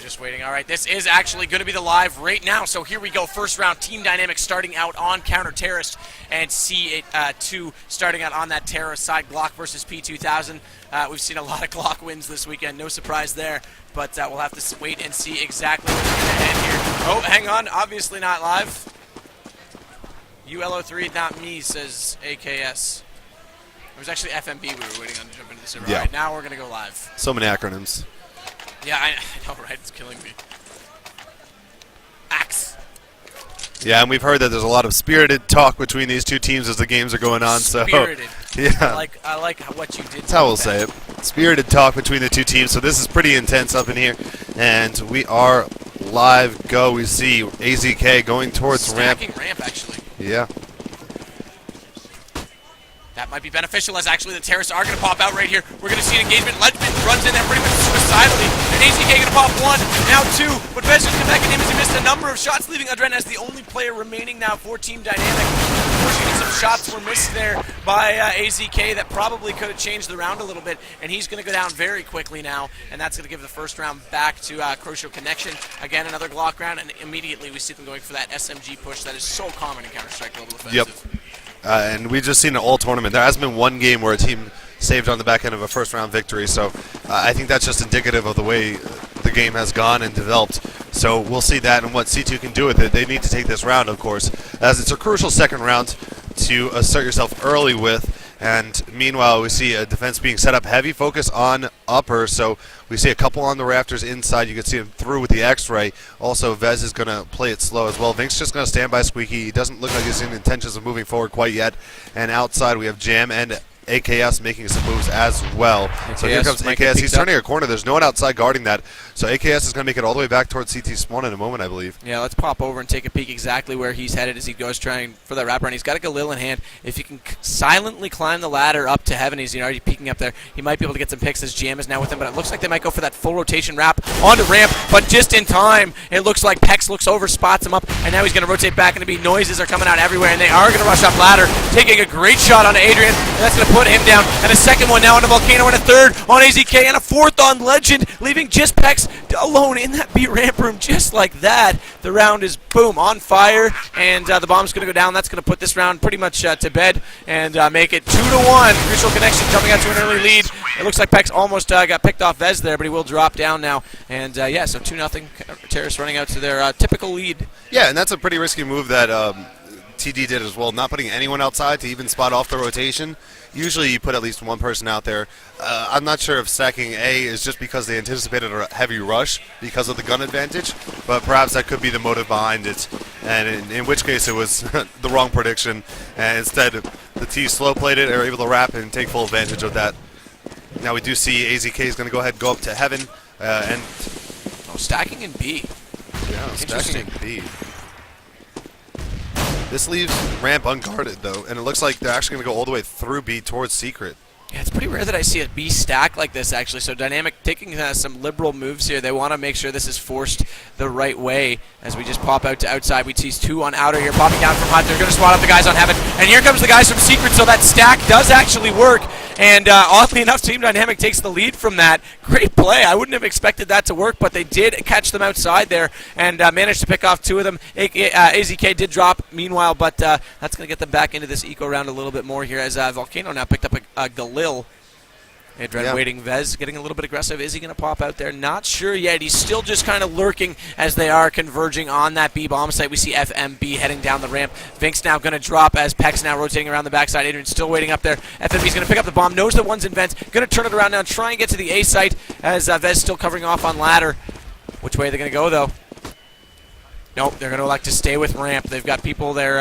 just waiting. All right, this is actually going to be the live right now. So here we go. First round, Team Dynamic starting out on counter terrorist, and C2 starting out on that terrorist side. Glock versus P2000. We've seen a lot of Glock wins this weekend. No surprise there, but we'll have to wait and see exactly what's going to end here. Oh, hang on. Obviously not live. ULO3, not me, says AKS. It was actually FMB we were waiting on to jump into the server. Yeah. All right, now we're going to go live. So many acronyms. Yeah, I know, right? It's killing me. Axe. Yeah, and we've heard that there's a lot of spirited talk between these two teams as the games are going on. Spirited. So, yeah. I like what you did. That's how we'll say it. Spirited talk between the two teams. So this is pretty intense up in here. And we are live go. We see AZK going towards ramp. Ramp, actually. Yeah. That might be beneficial, as actually the terrorists are going to pop out right here. We're going to see an engagement. Legend runs in there pretty much suicidally. And AZK going to pop one, now two. But Vez going to come back at him as he missed a number of shots, leaving Adren as the only player remaining now for Team Dynamic. Unfortunately, some shots were missed there by AZK that probably could have changed the round a little bit. And he's going to go down very quickly now. And that's going to give the first round back to CrucialConnexion. Again, another Glock round. And immediately we see them going for that SMG push that is so common in Counter-Strike Global Offensive. Yep. And we've just seen an all-tournament. There hasn't been one game where a team saved on the back end of a first-round victory. So I think that's just indicative of the way the game has gone and developed. So we'll see that and what C2 can do with it. They need to take this round, of course, as it's a crucial second round to assert yourself early with. And meanwhile, we see a defense being set up, heavy focus on upper. So we see a couple on the rafters inside. You can see him through with the X-ray. Also, Vez is going to play it slow as well. Vink's just going to stand by Squeaky. He doesn't look like he's in intentions of moving forward quite yet. And outside, we have Jam and AKS making some moves as well. So here comes AKS. He's turning a corner. There's no one outside guarding that. So AKS is going to make it all the way back towards CT spawn in a moment, I believe. Yeah, let's pop over and take a peek exactly where he's headed as he goes trying for that wraparound. He's got a Galil in hand. If he can silently climb the ladder up to heaven, he's already peeking up there. He might be able to get some picks as Jam is now with him, but it looks like they might go for that full rotation wrap onto ramp, but just in time. It looks like Pex looks over, spots him up, and now he's going to rotate back, and the noises are coming out everywhere, and they are going to rush up ladder, taking a great shot onto Adrian, and that's going to put him down. And a second one now on the Volcano, and a third on AZK, and a fourth on Legend, leaving just Pex alone in that B ramp room just like that. The round is, boom, on fire, and the bomb's going to go down. That's going to put this round pretty much to bed and make it 2-1. CrucialConnexion jumping out to an early lead. It looks like Pex almost got picked off Vez there, but he will drop down now. And yeah, so 2-0. Terrorists running out to their typical lead. Yeah, and that's a pretty risky move that TD did as well, not putting anyone outside to even spot off the rotation. Usually you put at least one person out there. I'm not sure if stacking A is just because they anticipated a heavy rush because of the gun advantage, but perhaps that could be the motive behind it, and in which case it was the wrong prediction, and instead the T slow played it, are able to wrap and take full advantage of that. Now we do see AZK is going to go ahead and go up to heaven, and stacking in B. Yeah, stacking in B. This leaves ramp unguarded, though, and it looks like they're actually going to go all the way through B towards Secret. Yeah, it's pretty rare that I see a B stack like this, actually. So Dynamic taking some liberal moves here. They want to make sure this is forced the right way. As we just pop out to outside, we tease two on outer here, popping down from Hut. They're going to spot up the guys on Heaven. And here comes the guys from Secret, so that stack does actually work. And oddly enough, Team Dynamic takes the lead from that. Great play. I wouldn't have expected that to work, but they did catch them outside there and managed to pick off two of them. AZK did drop, meanwhile, but that's going to get them back into this eco round a little bit more here as Volcano now picked up a Galil. Adren waiting. Vez getting a little bit aggressive. Is he going to pop out there? Not sure yet. He's still just kind of lurking as they are converging on that B bomb site. We see FMB heading down the ramp. Vink's now going to drop as Pex now rotating around the backside. Adrian's still waiting up there. FMB's going to pick up the bomb. Knows that one's in vents. Going to turn it around now and try and get to the A site as Vez still covering off on ladder. Which way are they going to go, though? Nope, they're going to elect to stay with ramp. They've got people there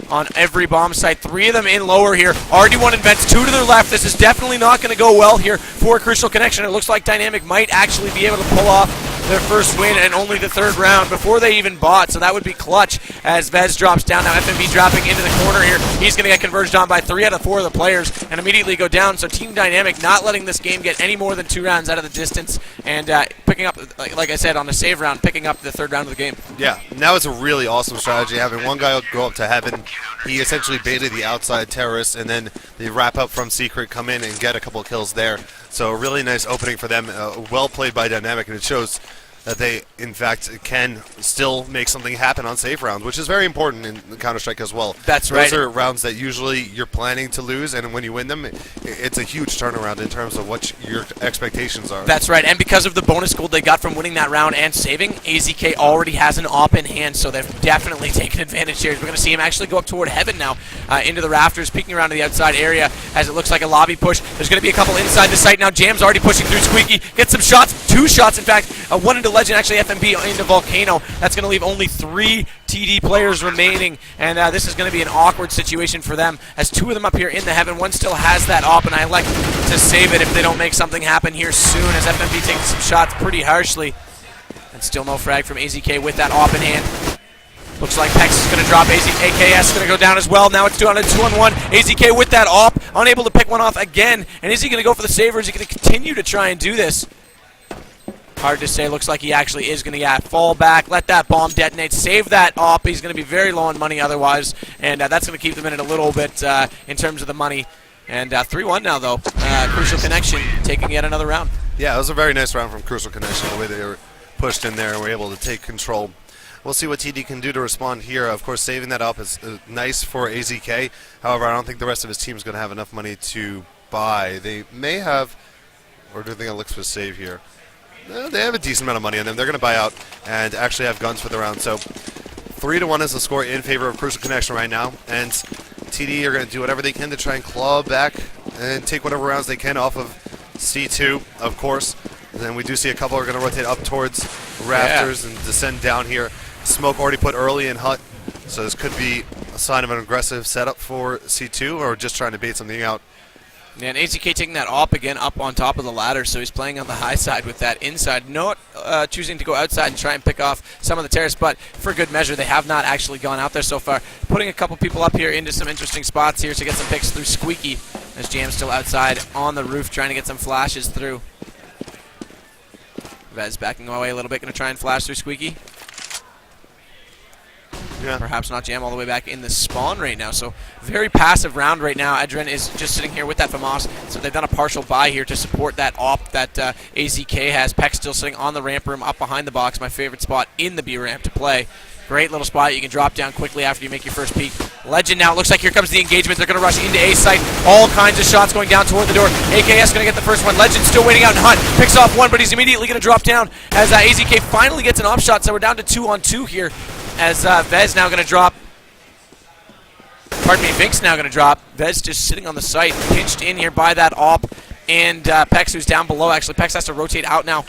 on every bomb site. Three of them in lower here. RD1 and Vents, two to their left. This is definitely not going to go well here for CrucialConnexion. It looks like Dynamic might actually be able to pull off their first win and only the third round before they even bought, so that would be clutch as Vez drops down. Now FMB dropping into the corner here. He's going to get converged on by 3 out of 4 of the players and immediately go down, so Team Dynamic not letting this game get any more than 2 rounds out of the distance and picking up, like I said, on a save round, picking up the third round of the game. Yeah, now it's a really awesome strategy, having one guy go up to heaven. He essentially baited the outside terrorists, and then they wrap up from Secret, come in and get a couple of kills there. So a really nice opening for them, well played by Dynamic, and it shows that they, in fact, can still make something happen on safe rounds, which is very important in Counter-Strike as well. That's right. Those are rounds that usually you're planning to lose, and when you win them, it's a huge turnaround in terms of what your expectations are. That's right, and because of the bonus gold they got from winning that round and saving, AZK already has an op in hand, so they've definitely taken advantage here. We're going to see him actually go up toward Heaven now, into the rafters, peeking around to the outside area as it looks like a lobby push. There's going to be a couple inside the site now. Jam's already pushing through Squeaky, gets some shots, 2 shots in fact, one into Legend, actually FMB into Volcano. That's going to leave only 3 TD players remaining, and this is going to be an awkward situation for them as 2 of them up here in the Heaven. One still has that op, and I like to save it if they don't make something happen here soon, as FMB taking some shots pretty harshly. And still no frag from AZK with that op in hand. Looks like Pex is going to drop. AKS is going to go down as well. Now it's 2-on-1. AZK with that op, unable to pick one off again. And is he going to go for the save, or is he going to continue to try and do this? Hard to say. Looks like he actually is going to fall back, let that bomb detonate, save that op. He's going to be very low on money otherwise, and that's going to keep them in it a little bit in terms of the money. And 3-1 now, though. CrucialConnexion taking yet another round. Yeah, it was a very nice round from CrucialConnexion, the way they were pushed in there and were able to take control. We'll see what TD can do to respond here. Of course, saving that up is nice for AZK. However, I don't think the rest of his team is going to have enough money to buy. They may have, or do they look for a save here? They have a decent amount of money on them. They're going to buy out and actually have guns for the round. So 3-1 is the score in favor of CrucialConnexion right now. And TD are going to do whatever they can to try and claw back and take whatever rounds they can off of C2, of course. And then we do see a couple are going to rotate up towards rafters and descend down here. Smoke already put early in Hut, so this could be a sign of an aggressive setup for C2 or just trying to bait something out. Yeah, and AZK taking that op again up on top of the ladder, so he's playing on the high side with that inside. Not choosing to go outside and try and pick off some of the terrace, but for good measure, they have not actually gone out there so far. Putting a couple people up here into some interesting spots here to get some picks through Squeaky, as Jam's still outside on the roof trying to get some flashes through. Vez backing away a little bit, going to try and flash through Squeaky. Yeah. Perhaps not jam all the way back in the spawn right now. So very passive round right now. Edren is just sitting here with that FAMAS. So they've done a partial buy here to support that op that AZK has. Peck still sitting on the ramp room up behind the box. My favorite spot in the B ramp to play. Great little spot. You can drop down quickly after you make your first peek. Legend now. Looks like here comes the engagement. They're going to rush into A site. All kinds of shots going down toward the door. AKS going to get the first one. Legend still waiting out in Hunt. Picks off one, but he's immediately going to drop down as AZK finally gets an op shot. So we're down to 2-on-2 here as Vez now going to drop. Pardon me, Vink's now going to drop. Vez just sitting on the site, pinched in here by that op. And Pex, who's down below, actually. Pex has to rotate out now.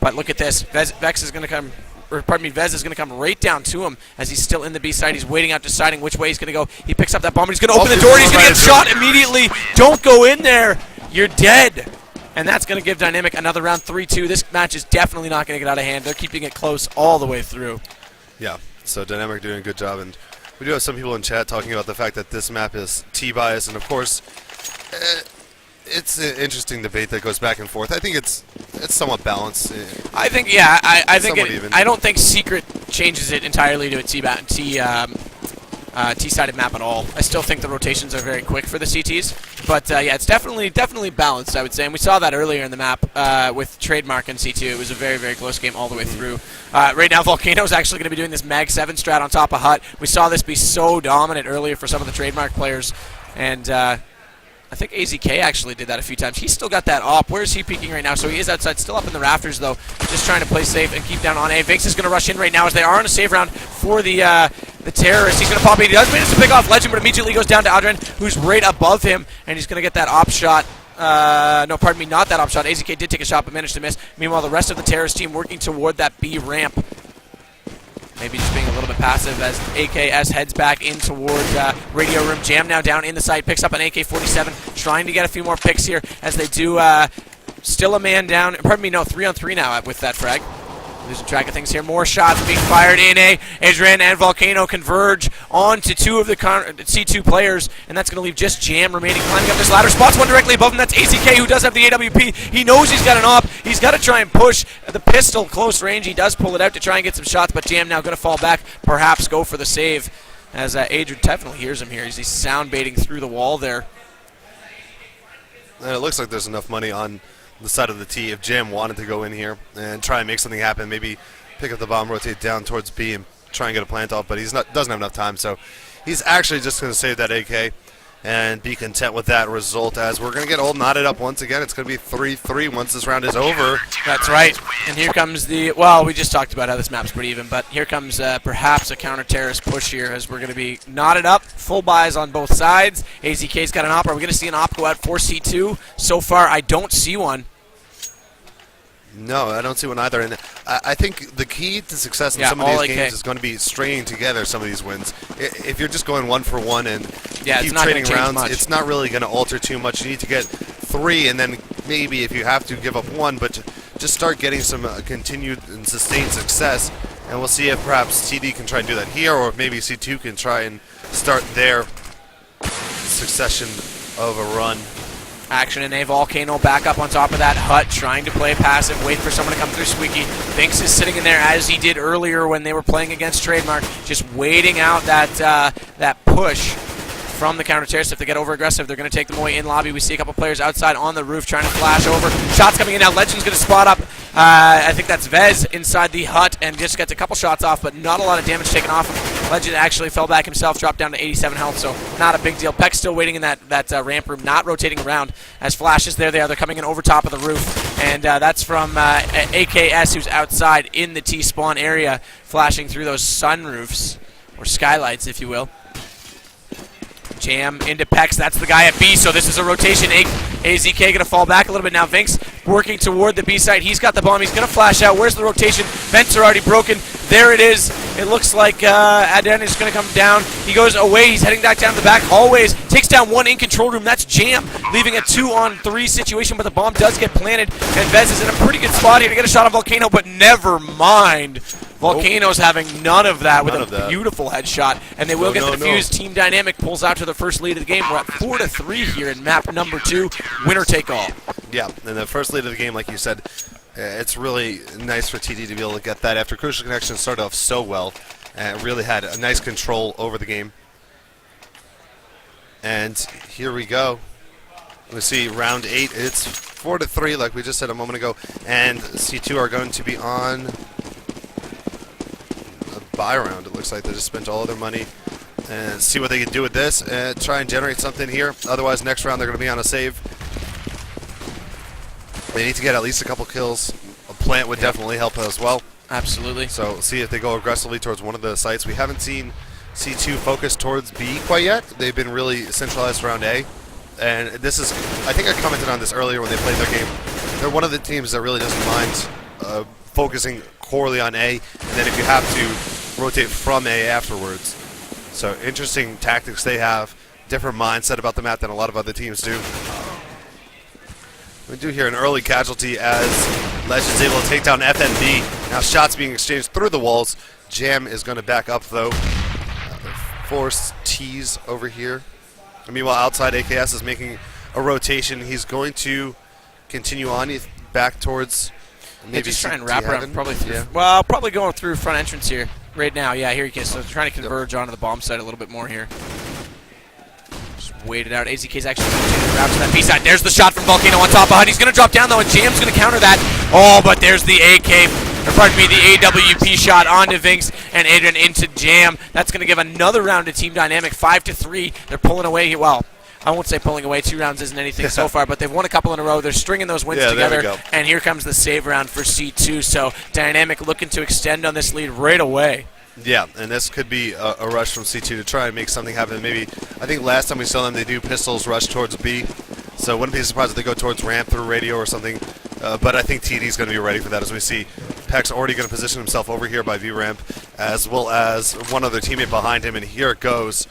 But look at this. Vex is going to come... Vez is going to come right down to him as he's still in the B side. He's waiting out, deciding which way he's going to go. He picks up that bomb, and he's going to open the door, and he's going to get shot immediately. Don't go in there. You're dead. And that's going to give Dynamic another round. 3-2. This match is definitely not going to get out of hand. They're keeping it close all the way through. Yeah, so Dynamic doing a good job. And we do have some people in chat talking about the fact that this map is T-bias, and of course, it's an interesting debate that goes back and forth. I think it's somewhat balanced. I think, yeah, I think even. I don't think Secret changes it entirely to a T-sided map at all. I still think the rotations are very quick for the CTs, but yeah, it's definitely balanced, I would say. And we saw that earlier in the map with Trademark and C2. It was a very, very close game all the way through. Right now, Volcano is actually going to be doing this Mag 7 strat on top of Hut. We saw this be so dominant earlier for some of the Trademark players, and I think AZK actually did that a few times. He's still got that op. Where is he peeking right now? So he is outside, still up in the rafters, though, just trying to play safe and keep down on A. Vinx is going to rush in right now as they are on a save round for the terrorist. He's going to pop A. He does manage to pick off Legend, but immediately goes down to Adrian, who's right above him, and he's going to get that op shot. No, pardon me, not that op shot. AZK did take a shot, but managed to miss. Meanwhile, the rest of the terrorist team working toward that B ramp. Maybe just being a little bit passive as AKS heads back in toward Radio Room. Jam now down in the site, picks up an AK-47, trying to get a few more picks here as they do still a man down. Pardon me, no, 3-on-3 now with that frag. Losing track of things here. More shots being fired in A. Adrian and Volcano converge onto two of the C2 players, and that's going to leave just Jam remaining, climbing up this ladder. Spots one directly above him. That's AZK, who does have the AWP. He knows he's got an op. He's got to try and push the pistol close range. He does pull it out to try and get some shots, but Jam now going to fall back, perhaps go for the save, as Adrian definitely hears him here. He's sound baiting through the wall there. And it looks like there's enough money on the side of the T if Jam wanted to go in here and try and make something happen, maybe pick up the bomb, rotate down towards B, and try and get a plant off, but doesn't have enough time, so he's actually just going to save that AK and be content with that result, as we're going to get all knotted up once again. It's going to be 3-3 once this round is over. That's right. And here comes well, we just talked about how this map's pretty even, but here comes perhaps a counter-terrorist push here, as we're going to be knotted up, full buys on both sides. AZK's got an op. Are we going to see an op go out for C2? So far, I don't see one. No, I don't see one either. And I think the key to success in some of these games is going to be stringing together some of these wins. If you're just going 1 for 1 and keep trading rounds, it's not really going to alter too much. You need to get 3, and then maybe if you have to, give up 1, but just start getting some continued and sustained success. And we'll see if perhaps TD can try and do that here, or if maybe C2 can try and start their succession of a run. Action in a Volcano back up on top of that hut, trying to play passive, wait for someone to come through. Squeaky Binks is sitting in there as he did earlier when they were playing against Trademark, just waiting out that push from the counter-terrorists. If they get over-aggressive, they're going to take them away in lobby. We see a couple players outside on the roof trying to flash over. Shots coming in now. Legend's going to spot up. I think that's Vez inside the hut and just gets a couple shots off, but not a lot of damage taken off him. Legend actually fell back himself, dropped down to 87 health, so not a big deal. Peck's still waiting in that ramp room, not rotating around as flashes. There they are. They're coming in over top of the roof, and that's from AKS, who's outside in the T-spawn area, flashing through those sunroofs, or skylights, if you will. Jam into Pex. That's the guy at B, so this is a rotation. AZK going to fall back a little bit now. Vinks working toward the B side. He's got the bomb. He's going to flash out. Where's the rotation? Vents are already broken. There it is. It looks like Aden is going to come down. He goes away. He's heading back down the back hallways. Takes down 1 in control room. That's Jam, leaving a 2-on-3 situation, but the bomb does get planted, and Vez is in a pretty good spot here to get a shot on Volcano, but never mind. Volcano's having none of that with a beautiful headshot, and they will get the defuse. Team Dynamic pulls out to the first lead of the game. We're at 4-3 here in map number 2. Winner take all. Yeah, and the first lead of the game, like you said, it's really nice for TD to be able to get that after CrucialConnexion started off so well and really had a nice control over the game. And here we go. We see round 8. It's 4-3, like we just said a moment ago, and C2 are going to be on buy round. It looks like they just spent all of their money and see what they can do with this and try and generate something here. Otherwise, next round they're going to be on a save. They need to get at least a couple kills. A plant would definitely help as well. Absolutely. So see if they go aggressively towards one of the sites. We haven't seen C2 focus towards B quite yet. They've been really centralized around A. And this is, I think I commented on this earlier when they played their game. They're one of the teams that really doesn't mind focusing corely on A, and then if you have to, rotate from A afterwards. So interesting tactics they have, different mindset about the map than a lot of other teams do. We do hear an early casualty as Legend's able to take down FNB. Now shots being exchanged through the walls. Jam is going to back up though. Force T's over here. And meanwhile outside AKS is making a rotation. He's going to continue on back towards maybe just try and wrap around probably through. Well, probably going through front entrance here right now. Yeah, here he is. So trying to converge onto the bomb site a little bit more here. Just wait it out. AZK's actually going to wrap to that B side. There's the shot from Volcano on top of HUD. He's going to drop down though, and Jam's going to counter that. Oh, but there's the AK, or pardon me, the AWP shot onto Vinks and Adrian into Jam. That's going to give another round to Team Dynamic. 5-3. They're pulling away here. Well, I won't say pulling away. 2 rounds isn't anything so far, but they've won a couple in a row. They're stringing those wins together, and here comes the save round for C2. So Dynamic looking to extend on this lead right away. Yeah, and this could be a rush from C2 to try and make something happen. Maybe, I think last time we saw them, they do pistols rush towards B, so wouldn't be surprised if they go towards ramp through radio or something. But I think TD's going to be ready for that, as we see Peck's already going to position himself over here by V ramp, as well as one other teammate behind him, and here it goes.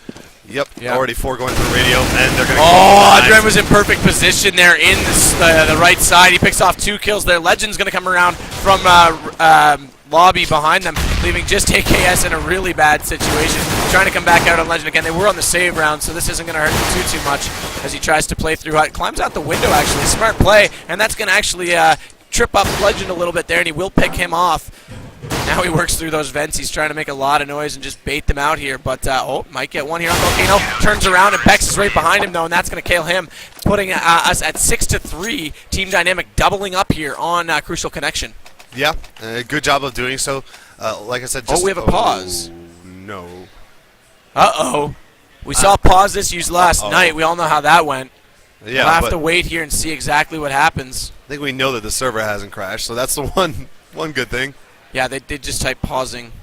Yep, already 4 going through radio, and they're going to Adrian was in perfect position there in the right side. He picks off 2 kills there. Legend's going to come around from lobby behind them, leaving just AKS in a really bad situation. Trying to come back out on Legend again. They were on the save round, so this isn't going to hurt him too much as he tries to play through. Climbs out the window, actually. Smart play, and that's going to actually trip up Legend a little bit there, and he will pick him off. Now he works through those vents. He's trying to make a lot of noise and just bait them out here. But, might get one here on Volcano. Turns around, and Pex is right behind him, though, and that's going to kill him. putting us at 6-3. Team Dynamic doubling up here on CrucialConnexion. Yeah, good job of doing so. Like I said, just, we have a pause. No. Uh-oh. We saw pauses used last night. We all know how that went. Yeah, we'll have to wait here and see exactly what happens. I think we know that the server hasn't crashed, so that's the one good thing. Yeah, they did just type pausing.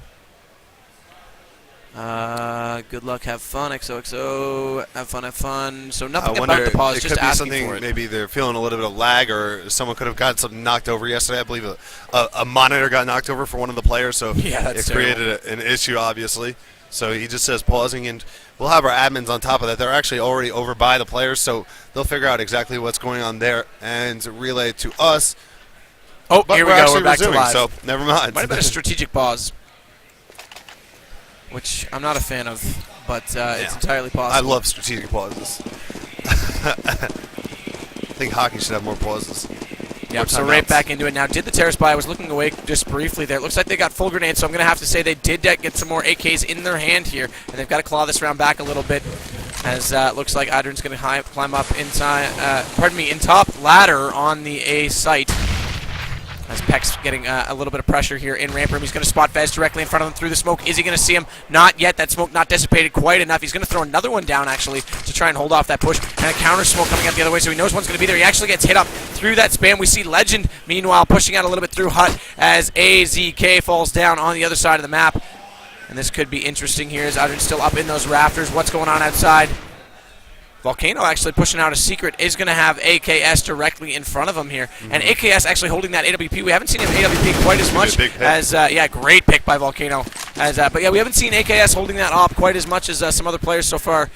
Good luck, have fun, XOXO, have fun, have fun. So nothing about the pause, it just could be asking something, for it. maybe they're feeling a little bit of lag, or someone could have gotten something knocked over yesterday. I believe a monitor got knocked over for one of the players, so yeah, it created an issue, obviously. So he just says pausing, and we'll have our admins on top of that. They're actually already over by the players, so they'll figure out exactly what's going on there and relay it to us. Oh, but here we go. We're back resuming, to live. so never mind. Might have been a strategic pause, which I'm not a fan of, but it's entirely possible. I love strategic pauses. I think hockey should have more pauses. Yep, so right back into it now. Did the terrace buy? I was looking away just briefly there. It looks like they got full grenades, so I'm going to have to say they did get some more AKs in their hand here, and they've got to claw this round back a little bit, as it looks like Adrian's going to climb up inside, in top ladder on the A site. As Peck's getting a little bit of pressure here in ramp room. He's going to spot Vez directly in front of him through the smoke. Is he going to see him? Not yet. That smoke not dissipated quite enough. He's going to throw another one down, actually, to try and hold off that push. And a counter smoke coming out the other way, so he knows one's going to be there. He actually gets hit up through that spam. We see Legend, meanwhile, pushing out a little bit through Hut as AZK falls down on the other side of the map. And this could be interesting here as Adrian's still up in those rafters. What's going on outside? Volcano actually pushing out a secret, is going to have AKS directly in front of him here. And AKS actually holding that AWP. We haven't seen him AWP quite as much as, great pick by Volcano. But yeah, we haven't seen AKS holding that op quite as much as some other players so far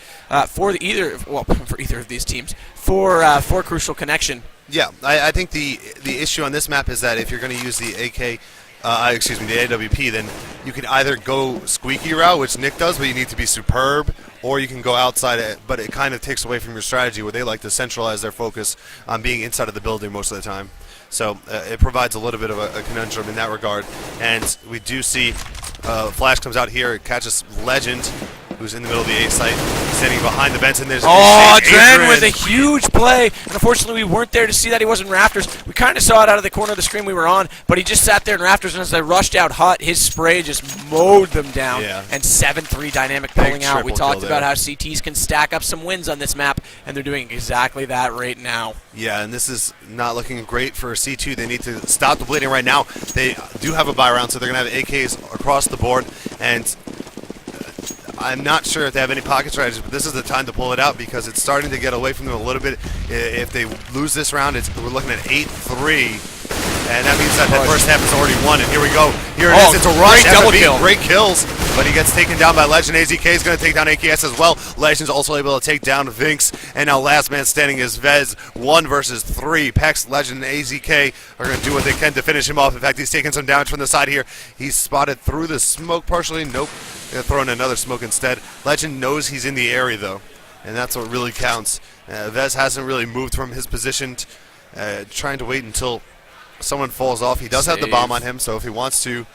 for either of these teams, for CrucialConnexion. Yeah, I think the issue on this map is that if you're going to use the the AWP, then you can either go squeaky route, which Nick does, but you need to be superb, or you can go outside it, but it kind of takes away from your strategy where they like to centralize their focus on being inside of the building most of the time. So it provides a little bit of a conundrum in that regard. And we do see Flash comes out here, catches Legend, who's in the middle of the A site, standing behind the vents, and there's Dren with a huge play. And unfortunately, we weren't there to see that. He was in rafters. We kind of saw it out of the corner of the screen we were on, but he just sat there in rafters, and as they rushed out Hut, his spray just mowed them down. Yeah. And 7-3 Dynamic pulling out. We talked about there. how CTs can stack up some wins on this map, and they're doing exactly that right now. Yeah, and this is not looking great for C2. They need to stop the bleeding right now. They do have a buy round, so they're going to have AKs across the board, and I'm not sure if they have any pocket strategies, but this is the time to pull it out because it's starting to get away from them a little bit. If they lose this round, we're looking at 8-3. And that means that the first half is already won, and here we go. Here it is. It's a rush. Great double kill. Great kills, but he gets taken down by Legend. AZK is going to take down AKS as well. Legend's also able to take down Vinx, and now last man standing is Vez. 1 versus 3. Pex, Legend, and AZK are going to do what they can to finish him off. In fact, he's taking some damage from the side here. He's spotted through the smoke partially. Nope. They're throwing another smoke instead. Legend knows he's in the area, though, and that's what really counts. Vez hasn't really moved from his position, trying to wait until someone falls off. He does have the bomb on him, so if he wants to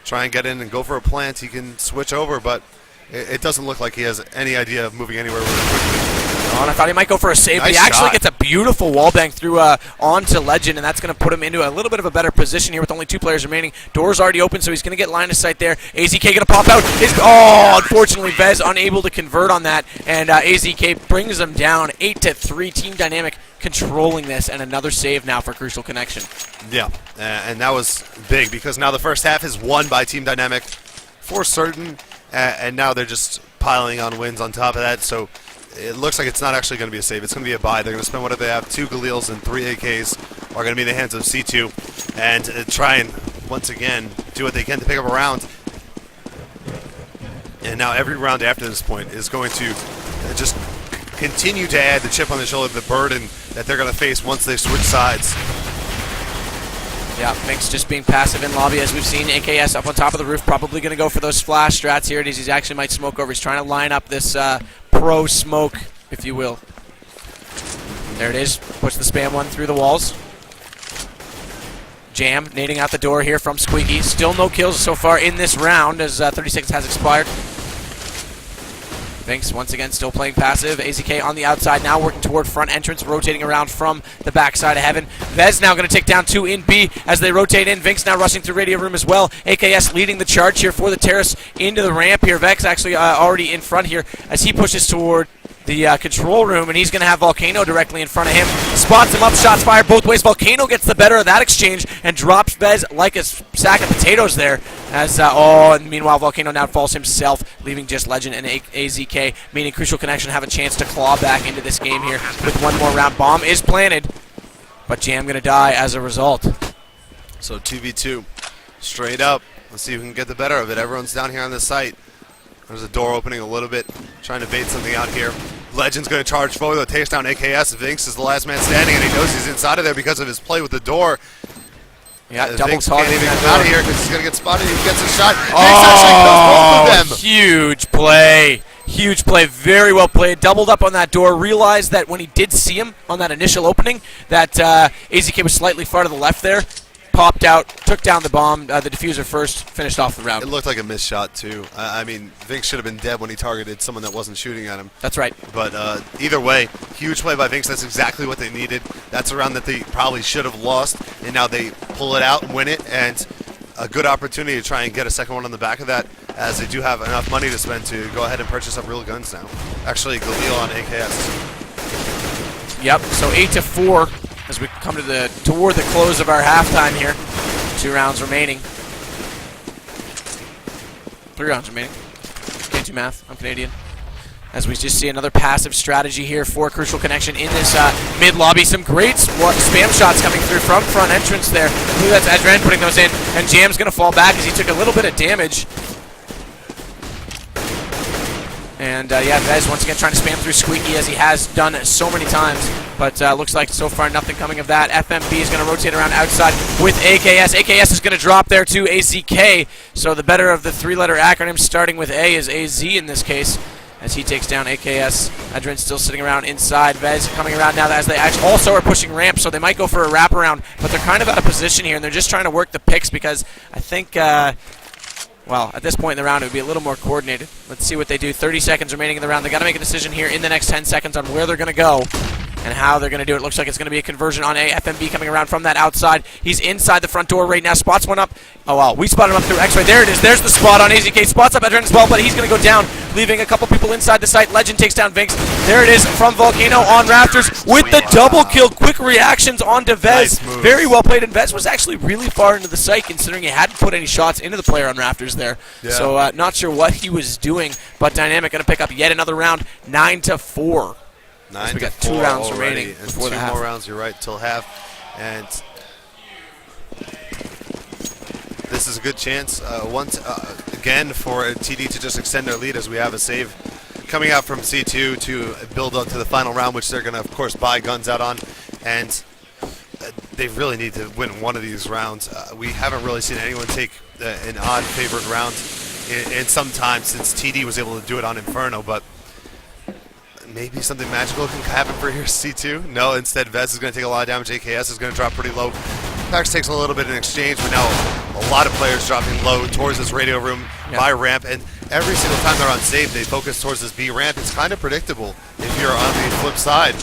try and get in and go for a plant, he can switch over, but it doesn't look like he has any idea of moving anywhere really quickly. I thought he might go for a save, but he actually gets a beautiful wallbang through onto Legend, and that's going to put him into a little bit of a better position here with only 2 players remaining. Door's already open, so he's going to get line of sight there. AZK going to pop out. Unfortunately, Vez unable to convert on that, and AZK brings them down 8-3. Team Dynamic controlling this, and another save now for CrucialConnexion. Yeah, and that was big because now the first half is won by Team Dynamic for certain, and now they're just piling on wins on top of that, so it looks like it's not actually going to be a save. It's going to be a buy. They're going to spend whatever they have. 2 Galils and 3 AKs are going to be in the hands of C2 and try and, once again, do what they can to pick up a round. And now every round after this point is going to just continue to add the chip on the shoulder, the burden that they're going to face once they switch sides. Yeah, Vinx just being passive in lobby, as we've seen. AKS up on top of the roof, probably going to go for those flash strats. Here it is. He actually might smoke over. He's trying to line up this pro smoke, if you will. There it is. Push the spam one through the walls. Jam nading out the door here from Squeaky. Still no kills so far in this round, as 30 seconds has expired. Vinks once again still playing passive. AZK on the outside now working toward front entrance, rotating around from the backside of Heaven. Vez now going to take down 2 in B as they rotate in. Vinks now rushing through Radio Room as well. AKS leading the charge here for the terrace into the ramp here. Vex actually already in front here as he pushes toward the control room, and he's going to have Volcano directly in front of him. Spots him up, shots fired both ways. Volcano gets the better of that exchange and drops Vez like a sack of potatoes there. As and meanwhile, Volcano now falls himself, leaving just Legend and AZK, meaning CrucialConnexion have a chance to claw back into this game here with one more round. Bomb is planted, but Jam going to die as a result. So 2v2, straight up. Let's see who can get the better of it. Everyone's down here on the site. There's a door opening a little bit, trying to bait something out here. Legend's going to charge forward, takes down AKS. Vinks is the last man standing, and he knows he's inside of there because of his play with the door. Yeah, double Vinks can't even come out of here because he's going to get spotted. He gets a shot. Oh, Vinks actually kills both of them. Huge play. Huge play. Very well played. Doubled up on that door. Realized that when he did see him on that initial opening, that AZK was slightly far to the left there. Popped out, took down the bomb, the diffuser first, finished off the round. It looked like a missed shot, too. I mean, Vinks should have been dead when he targeted someone that wasn't shooting at him. That's right. But either way, huge play by Vinks. That's exactly what they needed. That's a round that they probably should have lost, and now they pull it out and win it, and a good opportunity to try and get a second one on the back of that, as they do have enough money to spend to go ahead and purchase up real guns now. Actually, Galil on AKS. Yep, so 8-4. As we come to toward the close of our halftime here. 2 rounds remaining. 3 rounds remaining. Can't do math. I'm Canadian. As we just see another passive strategy here for CrucialConnexion in this mid-lobby. Some great spam shots coming through from front entrance there. I believe that's Adren putting those in. And Jam's going to fall back as he took a little bit of damage. And yeah, Vez once again trying to spam through Squeaky as he has done so many times. But looks like so far nothing coming of that. FMB is going to rotate around outside with AKS. AKS is going to drop there to AZK. So the better of the 3-letter acronym starting with A is AZ in this case, as he takes down AKS. Adren still sitting around inside. Vez coming around now as they actually also are pushing ramp, so they might go for a wraparound. But they're kind of out of position here, and they're just trying to work the picks because I think... well, at this point in the round, it would be a little more coordinated. Let's see what they do. 30 seconds remaining in the round. They got to make a decision here in the next 10 seconds on where they're going to go and how they're going to do it. Looks like it's going to be a conversion on A. FMB coming around from that outside. He's inside the front door right now. Spots one up. Oh, wow. We spotted him up through X-ray. There it is. There's the spot on AZK. Spots up Adren as well, but he's going to go down, leaving a couple people inside the site. Legend takes down Vinks. There it is from Volcano on Rafters with the double kill. Quick reactions onto Vez. Nice. Very well played, and Vez was actually really far into the site considering he hadn't put any shots into the player on Rafters there. Yeah. So not sure what he was doing, but Dynamic going to pick up yet another round, 9-4. 9 we got to 2 4 rounds already, remaining and before the 2 half. more rounds, you're right, till half. And this is a good chance again for TD to just extend their lead, as we have a save coming out from C2 to build up to the final round, which they're going to, of course, buy guns out on. And they really need to win one of these rounds. We haven't really seen anyone take an odd favored round in some time since TD was able to do it on Inferno, but maybe something magical can happen for here, C2. No, instead Vez is going to take a lot of damage. AKS is going to drop pretty low. Pax takes a little bit in exchange, but now a lot of players dropping low towards this radio room by ramp, and every single time they're on save, they focus towards this B ramp. It's kind of predictable if you're on the flip side.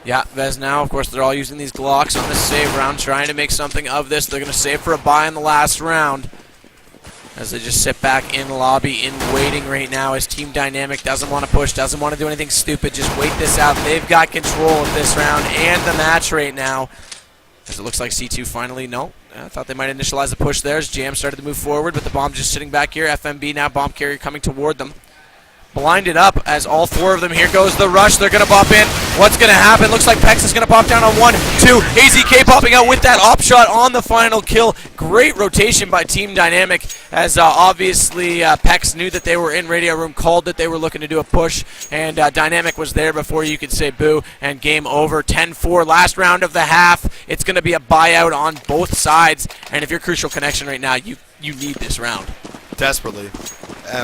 Yeah, Vez now, of course, they're all using these Glocks on this save round, trying to make something of this. They're going to save for a buy in the last round, as they just sit back in lobby, in waiting right now, as Team Dynamic doesn't want to push, doesn't want to do anything stupid, just wait this out. They've got control of this round and the match right now, as it looks like C2 finally, no, I thought they might initialize the push there as Jam started to move forward, but the bomb just sitting back here. FMB now, bomb carrier coming toward them. Blinded up as all 4 of them. Here goes the rush. They're going to bop in. What's going to happen? Looks like Pex is going to pop down on 1, 2. AZK popping out with that op shot on the final kill. Great rotation by Team Dynamic, as obviously Pex knew that they were in radio room, called that they were looking to do a push, and Dynamic was there before you could say boo, and game over. 10-4, last round of the half. It's going to be a buyout on both sides, and if you're CrucialConnexion right now, you need this round. Desperately.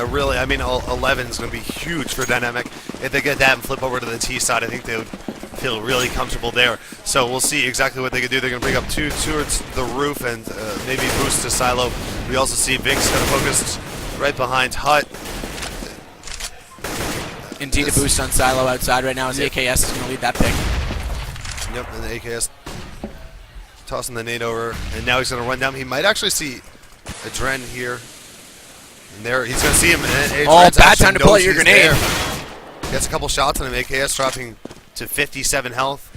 Really, I mean, 11 is going to be huge for Dynamic. If they get that and flip over to the T side, I think they would feel really comfortable there. So we'll see exactly what they can do. They're going to bring up 2 towards the roof and maybe boost to Silo. We also see Vinks going to focus right behind Hut. Indeed, a boost on Silo outside right now as AKS is going to lead that pick. Yep, and the AKS tossing the nade over, and now he's going to run down. He might actually see Adren here. And there, he's going to see him. And bad time to pull out your grenade. Gets a couple shots on him. AKS dropping to 57 health.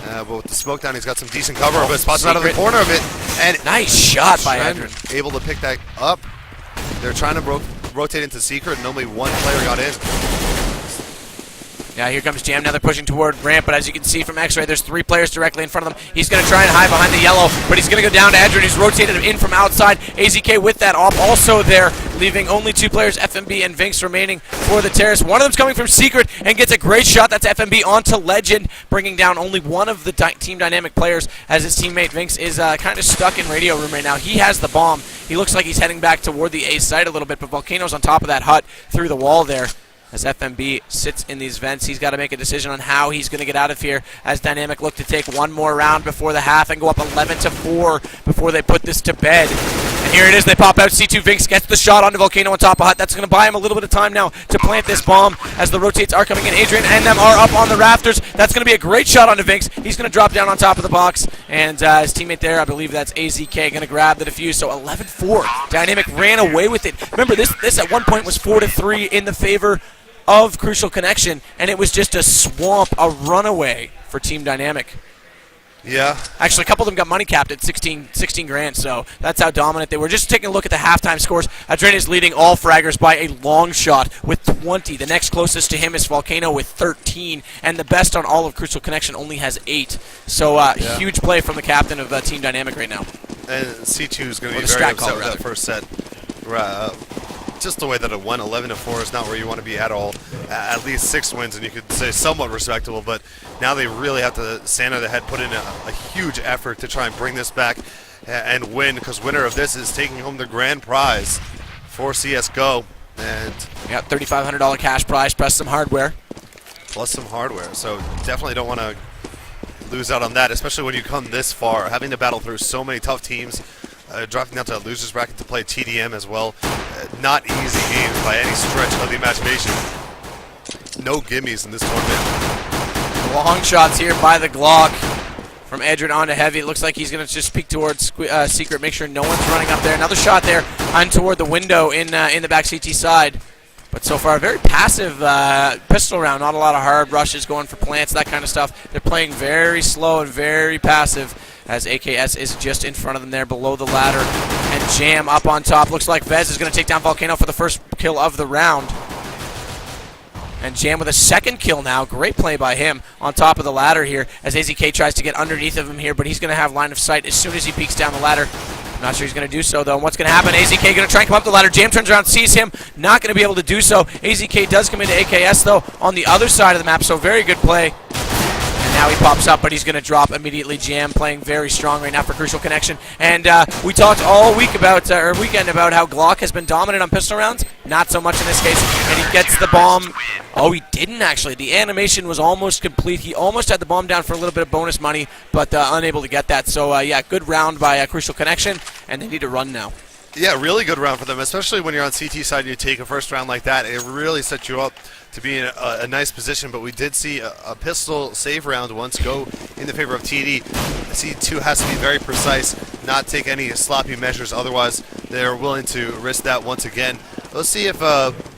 But with the smoke down, he's got some decent cover, but spots him out of the corner of it. And nice shot by Adren. Able to pick that up. They're trying to rotate into Secret, and only one player got in. Yeah, here comes Jam. Now they're pushing toward ramp, but as you can see from X-Ray, there's 3 players directly in front of them. He's going to try and hide behind the yellow, but he's going to go down to Adren, who's rotated in from outside. AZK with that op also there, leaving only 2 players, FMB and Vinx, remaining for the Terrace. One of them's coming from Secret and gets a great shot. That's FMB onto Legend, bringing down only one of the Team Dynamic players, as his teammate Vinx is kind of stuck in radio room right now. He has the bomb. He looks like he's heading back toward the A site a little bit, but Volcano's on top of that hut through the wall there. As FMB sits in these vents, he's got to make a decision on how he's going to get out of here, as Dynamic look to take one more round before the half and go up 11-4 before they put this to bed. And here it is, they pop out. C2 Vinx gets the shot onto Volcano on top of hut. That's going to buy him a little bit of time now to plant this bomb, as the rotates are coming in. Adrian and them are up on the rafters. That's going to be a great shot onto Vinx. He's going to drop down on top of the box, and his teammate there, I believe that's AZK, going to grab the defuse. So 11-4. Dynamic ran away with it. Remember, this at one point was 4-3 in the favor of CrucialConnexion, and it was just a swamp, a runaway for Team Dynamic. Yeah. Actually, a couple of them got money capped at 16 grand, so that's how dominant they were. Just taking a look at the halftime scores, Adren is leading all fraggers by a long shot with 20. The next closest to him is Volcano with 13, and the best on all of CrucialConnexion only has 8. So huge play from the captain of Team Dynamic right now. And C2 is going to be very upset with that first set. Just the way that it went, 11-4 is not where you want to be at all. At least 6 wins, and you could say somewhat respectable, but now they really have to stand on their head, put in a huge effort to try and bring this back and win, because winner of this is taking home the grand prize for CSGO. And yeah, $3,500 cash prize plus some hardware. Plus some hardware, so definitely don't want to lose out on that, especially when you come this far, having to battle through so many tough teams. Dropping down to a loser's bracket to play TDM as well. Not easy games by any stretch of the imagination. No gimmies in this tournament. Long shots here by the Glock from Edrin onto Heavy. It looks like he's going to just peek towards Secret, make sure no one's running up there. Another shot there on toward the window in the back CT side. But so far, a very passive pistol round. Not a lot of hard rushes going for plants, that kind of stuff. They're playing very slow and very passive, as AKS is just in front of them there below the ladder. And Jam up on top. Looks like Vez is going to take down Volcano for the first kill of the round. And Jam with a second kill now. Great play by him on top of the ladder here, as AZK tries to get underneath of him here, but he's going to have line of sight as soon as he peeks down the ladder. Not sure he's going to do so, though. And what's going to happen? AZK going to try and come up the ladder. Jam turns around, sees him. Not going to be able to do so. AZK does come into AKS, though, on the other side of the map, so very good play. And now he pops up, but he's going to drop immediately. Jam playing very strong right now for CrucialConnexion. And we talked all week about, or weekend about how Glock has been dominant on pistol rounds. Not so much in this case. And he gets the bomb. Oh, he didn't actually. The animation was almost complete. He almost had the bomb down for a little bit of bonus money, but unable to get that. So, yeah, good round by CrucialConnexion, and they need to run now. Yeah, really good round for them, especially when you're on CT side and you take a first round like that. It really sets you up to be in a nice position, but we did see a pistol save round once go in the favor of TD. C2 has to be very precise, not take any sloppy measures, otherwise they're willing to risk that once again. Let's see if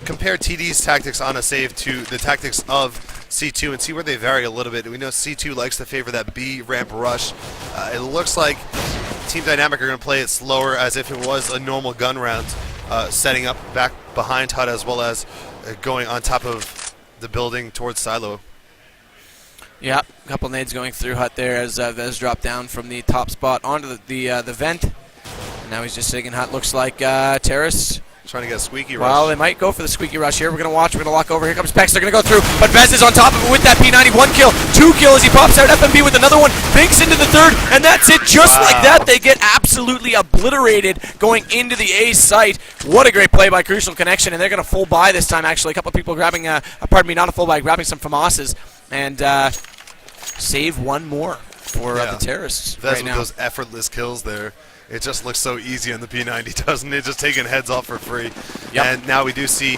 compare TD's tactics on a save to the tactics of C2 and see where they vary a little bit. We know C2 likes to favor that B ramp rush. It looks like Team Dynamic are going to play it slower, as if it was a normal gun round, setting up back behind HUD as well as going on top of the building towards Silo. Yeah, a couple nades going through HUD there as Vez dropped down from the top spot onto the vent. And now he's just sitting in HUD. Looks like Terrace trying to get a squeaky rush. Well, they might go for the squeaky rush here. We're going to watch. We're going to lock over. Here comes Pex. They're going to go through. But Vez is on top of it with that P90. 1 kill. 2 kill as he pops out. FMB with another one. Vinx into the third. And that's it. Just like that, they get absolutely obliterated going into the A site. What a great play by CrucialConnexion. And they're going to full buy this time, actually. A couple of people grabbing, pardon me, not a full buy, grabbing some FAMASs. And save one more. for the Terrorists That's right with now. those effortless kills there. It just looks so easy on the P90, doesn't it? Just taking heads off for free. Yep. And now we do see,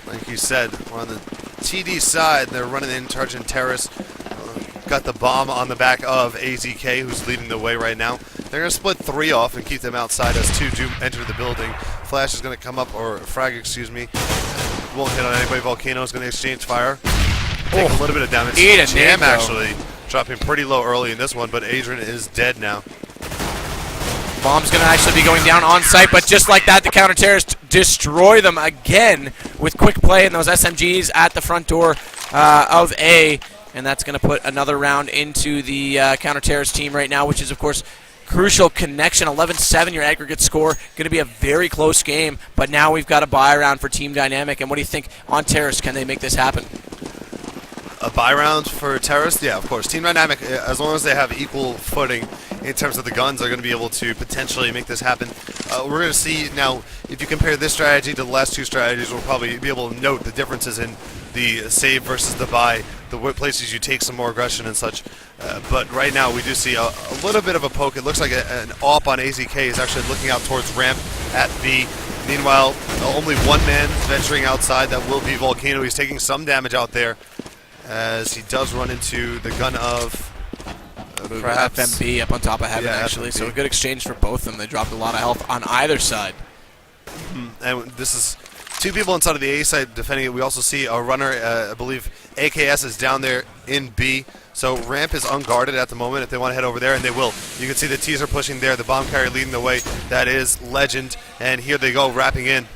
like you said, we're on the TD side. They're running in, charging Terrorists. Got the bomb on the back of AZK, who's leading the way right now. They're going to split 3 off and keep them outside as 2 do enter the building. Flash is going to come up, or Frag, excuse me. Won't hit on anybody. Volcano is going to exchange fire. Take a little bit of damage. Jam actually dropping pretty low early in this one, but Adrian is dead now. Bomb's going to actually be going down on site, but just like that, the counter-terrorists destroy them again with quick play and those SMGs at the front door of A. And that's going to put another round into the counter-terrorist team right now, which is, of course, CrucialConnexion. 11-7, your aggregate score. Going to be a very close game, but now we've got a buy round for Team Dynamic. And what do you think on Terrorists? Can they make this happen? A buy round for Terrorists? Yeah, of course. Team Dynamic, as long as they have equal footing in terms of the guns, are going to be able to potentially make this happen. We're going to see now, if you compare this strategy to the last 2 strategies, we'll probably be able to note the differences in the save versus the buy, the places you take some more aggression and such. But right now we do see a little bit of a poke. It looks like an AWP on AZK is actually looking out towards ramp at B. Meanwhile, only one man venturing outside. That will be Volcano. He's taking some damage out there as he does run into the gun of perhaps FMB up on top of Heaven, actually. FMB. So a good exchange for both of them. They dropped a lot of health on either side. And this is 2 people inside of the A side defending it. We also see a runner, I believe AKS is down there in B. So ramp is unguarded at the moment if they want to head over there, and they will. You can see the teaser pushing there, the bomb carrier leading the way. That is Legend, and here they go, wrapping in.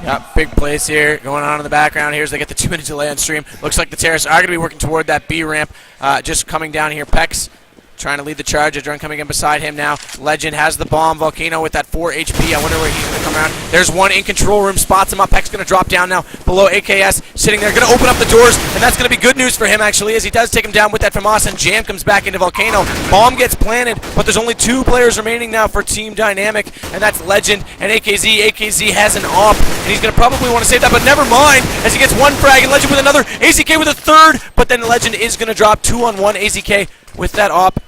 Yep, big plays here going on in the background here as they get the 2-minute delay on stream. Looks like the Terrorists are going to be working toward that B ramp. Just coming down here, Pex trying to lead the charge. Adrenaline coming in beside him now. Legend has the bomb. Volcano with that 4 HP. I wonder where he's going to come around. There's one in control room. Spots him up. Peck's going to drop down now below AKS. Sitting there. Going to open up the doors. And that's going to be good news for him, actually, as he does take him down with that FAMAS. And Jam comes back into Volcano. Bomb gets planted. But there's only 2 players remaining now for Team Dynamic. And that's Legend and AKZ. AKZ has an AWP. And he's going to probably want to save that. But never mind, as he gets 1 frag. And Legend with another. AZK with a 3rd. But then Legend is going to drop 2-on-1. AZK with that AWP.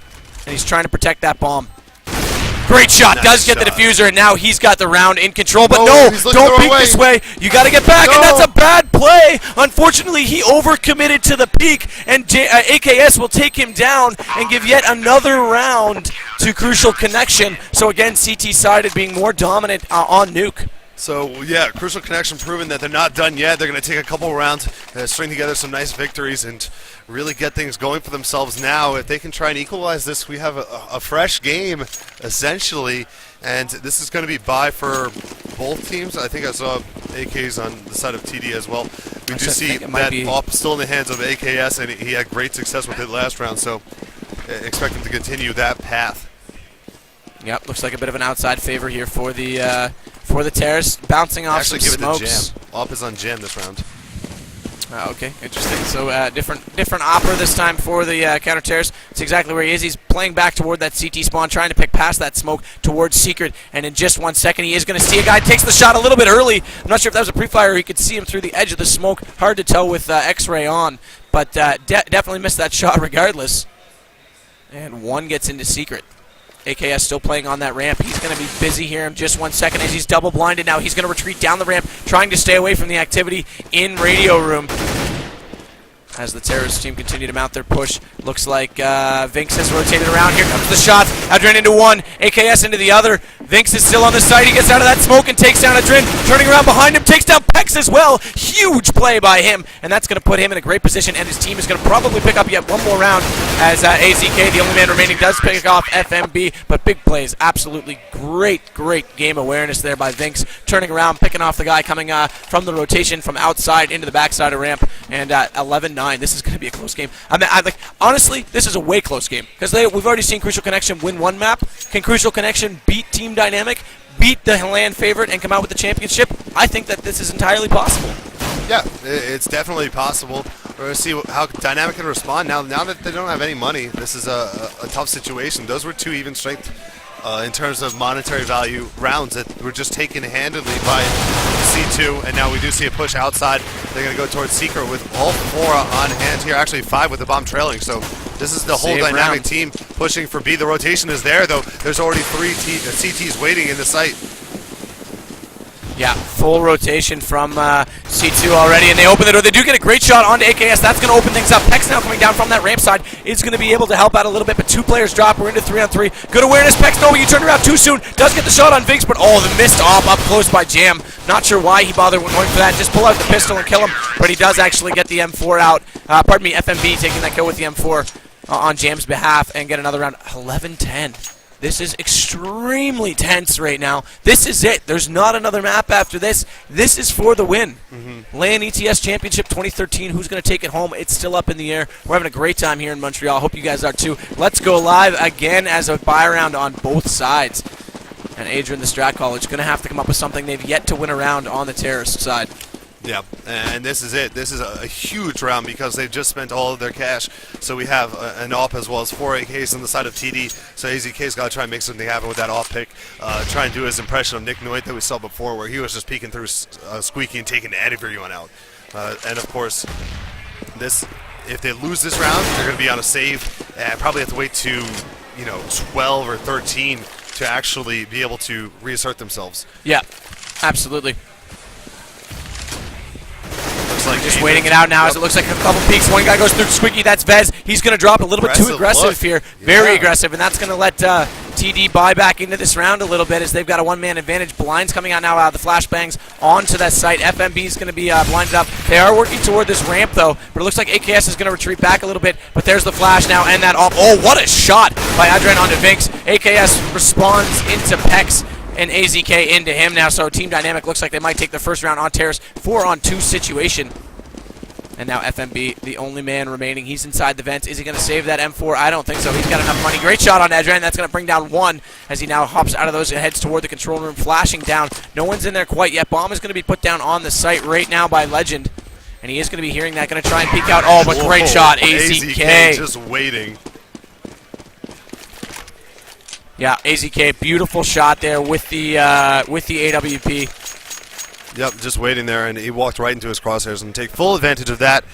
And he's trying to protect that bomb. Great shot. Nice Does get the shot. diffuser, and now he's got the round in control. But Oh, no, he's looking don't the peek wrong this way. way. You got to get back, and No. that's a bad play. Unfortunately, he overcommitted to the peak, and AKS will take him down and give yet another round to CrucialConnexion. So again, CT sided being more dominant on Nuke. So, yeah, CrucialConnexion proving that they're not done yet. They're going to take a couple rounds, string together some nice victories, and really get things going for themselves now. If they can try and equalize this, we have a fresh game, essentially. And this is going to be bye for both teams. I think I saw AKs on the side of TD as well. We do see that AWP still in the hands of AKS, and he had great success with it last round. So, expect him to continue that path. Yep, looks like a bit of an outside favor here for the Terrorists, bouncing off Actually, some give it smokes. to Jam. AWP is on Jam this round. Okay, interesting. So different opera this time for the counter-terrorist. It's exactly where he is. He's playing back toward that CT spawn, trying to pick past that smoke towards Secret. And in just 1 second, he is going to see a guy. Takes the shot a little bit early. I'm not sure if that was a pre-fire or he could see him through the edge of the smoke. Hard to tell with X-ray on. But definitely missed that shot regardless. And 1 gets into Secret. AKS still playing on that ramp. He's going to be busy here in just 1 second as he's double blinded now. He's going to retreat down the ramp, trying to stay away from the activity in radio room. As the Terrorist team continue to mount their push, looks like Vinx has rotated around. Here comes the shots. Adren into 1, AKS into the other. Vinx is still on the side. He gets out of that smoke and takes down Adren. Turning around behind him, takes down Pex as well. Huge play by him, and that's going to put him in a great position, and his team is going to probably pick up yet 1 more round as AZK, the only man remaining, does pick off FMB, but big plays. Absolutely great game awareness there by Vinx. Turning around, picking off the guy coming from the rotation from outside into the backside of ramp, and 11-9. This is going to be a close game. Honestly, this is a way close game because we've already seen CrucialConnexion win 1 map. Can CrucialConnexion beat Team Dynamic, beat the LAN favorite, and come out with the championship? I think that this is entirely possible. Yeah, it's definitely possible. We're going to see how Dynamic can respond now that they don't have any money. This is a tough situation. Those were 2 even strength in terms of monetary value rounds that were just taken handedly by C2, and now we do see a push outside. They're going to go towards Secret with all 4 on hand here, actually 5 with the bomb trailing. So this is the whole dynamic team pushing for B. The rotation is there, though. There's already 3 CTs waiting in the site. Yeah, full rotation from C2 already, and they open the door. They do get a great shot onto AKS. That's going to open things up. Pex now coming down from that ramp side is going to be able to help out a little bit, but 2 players drop. We're into 3-on-3. Good awareness, Pex. No, you turned around too soon. Does get the shot on Vinx, but the missed op up close by Jam. Not sure why he bothered going for that. Just pull out the pistol and kill him, but he does actually get the M4 out. Pardon me, FMB taking that kill with the M4 on Jam's behalf and get another round. 11-10. This is extremely tense right now. This is it. There's not another map after this. This is for the win. LanETS Championship 2013. Who's going to take it home? It's still up in the air. We're having a great time here in Montreal. Hope you guys are too. Let's go live again as a buy round on both sides. And Adrian, the strat caller, is going to have to come up with something. They've yet to win a round on the terrorist side. Yeah, and this is it. This is a huge round because they've just spent all of their cash. So we have an AWP as well as 4 AKs on the side of TD. So AZK's got to try and make something happen with that AWP pick. Try and do his impression of Nick Noit that we saw before, where he was just peeking through Squeaky and taking everyone out. And of course, if they lose this round, they're going to be on a save and probably have to wait to 12 or 13 to actually be able to reassert themselves. Yeah, absolutely. Like just waiting it out now as it looks like a couple peeks. One guy goes through Squeaky. That's Vez. He's going to drop a little bit too aggressive here. Very aggressive, and that's going to let TD buy back into this round a little bit as they've got a one-man advantage. Blinds coming out now out of the flashbangs onto that site. FMB is going to be blinded up. They are working toward this ramp, though, but it looks like AKS is going to retreat back a little bit, but there's the flash now and that off. Oh, what a shot by Adrian onto Vinx. AKS responds into Pex and AZK into him now, so team dynamic looks like they might take the first round on Terrace. 4-on-2 situation. And now FMB, the only man remaining. He's inside the vents. Is he going to save that M4? I don't think so. He's got enough money. Great shot on Adrian. That's going to bring down 1 as he now hops out of those and heads toward the control room, flashing down. No one's in there quite yet. Bomb is going to be put down on the site right now by Legend. And he is going to be hearing that. Going to try and peek out. Oh, but great shot, AZK. Just waiting. Yeah, AZK, beautiful shot there with the AWP. Yep, just waiting there, and he walked right into his crosshairs and take full advantage of that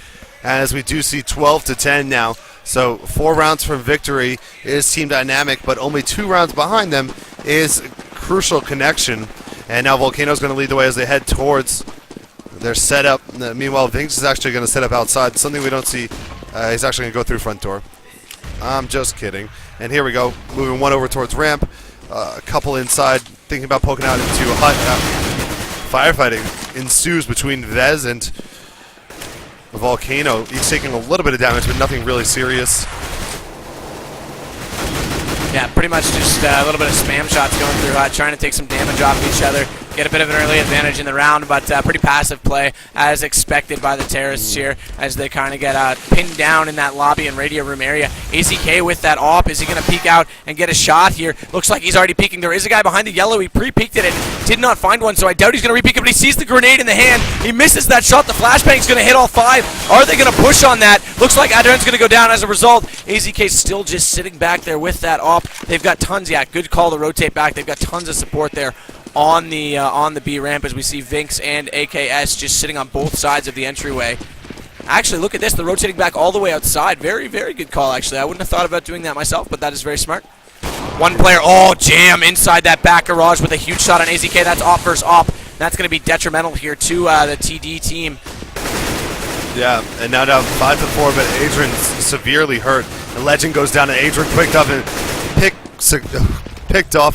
as we do see 12-10 now. So 4 rounds from victory is Team Dynamic, but only 2 rounds behind them is CrucialConnexion. And now Volcano's going to lead the way as they head towards their setup. Meanwhile, Vinx is actually going to set up outside, something we don't see. He's actually going to go through front door. I'm just kidding. And here we go, moving 1 over towards ramp. A couple inside, thinking about poking out into a hut. Firefighting ensues between Vez and Volcano. He's taking a little bit of damage, but nothing really serious. Yeah, pretty much just a little bit of spam shots going through, trying to take some damage off each other. Get a bit of an early advantage in the round, but pretty passive play as expected by the terrorists here as they kind of get pinned down in that lobby and radio room area. AZK with that AWP. Is he going to peek out and get a shot here? Looks like he's already peeking. There is a guy behind the yellow. He pre-peeked it and did not find one, so I doubt he's going to re-peek it, but he sees the grenade in the hand. He misses that shot. The flashbang's going to hit all 5. Are they going to push on that? Looks like Adrian's going to go down as a result. AZK's still just sitting back there with that AWP. They've got tons. Yeah, good call to rotate back. They've got tons of support there on the B ramp as we see Vinx and AKS just sitting on both sides of the entryway. Actually, look at this. They're rotating back all the way outside. Very, very good call, actually. I wouldn't have thought about doing that myself, but that is very smart. One player, Jam inside that back garage with a huge shot on AZK. That's AWP versus AWP. That's going to be detrimental here to the TD team. Yeah, and now down 5-4, but Adrian's severely hurt. The Legend goes down, and Adrian picked off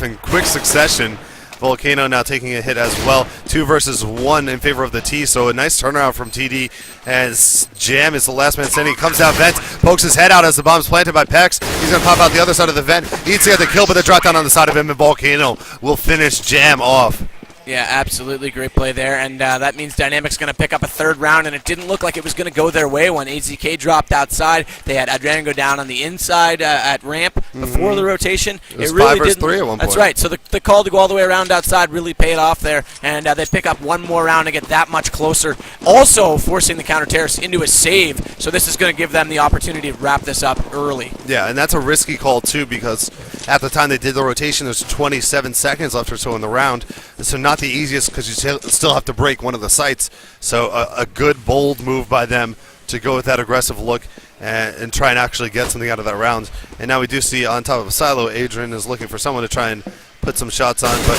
in quick succession. Volcano now taking a hit as well. 2 versus 1 in favor of the T, so a nice turnaround from TD as Jam is the last man standing. He comes down vent, pokes his head out as the bomb's planted by Pex. He's going to pop out the other side of the vent. Needs to get the kill, but the drop down on the side of him, and Volcano will finish Jam off. Yeah, absolutely. Great play there. And that means Dynamic's going to pick up a third round, and it didn't look like it was going to go their way when AZK dropped outside. They had Adrian go down on the inside at ramp before the rotation. It was really 5 versus didn't. 3 at one point. That's right. So the call to go all the way around outside really paid off there, and they pick up one more round and get that much closer, also forcing the counter terrorists into a save. So this is going to give them the opportunity to wrap this up early. Yeah, and that's a risky call, too, because at the time they did the rotation, there's 27 seconds left or so in the round. So not the easiest because you still have to break one of the sites. So a good, bold move by them to go with that aggressive look and try and actually get something out of that round. And now we do see on top of a silo, Adrian is looking for someone to try and put some shots on, but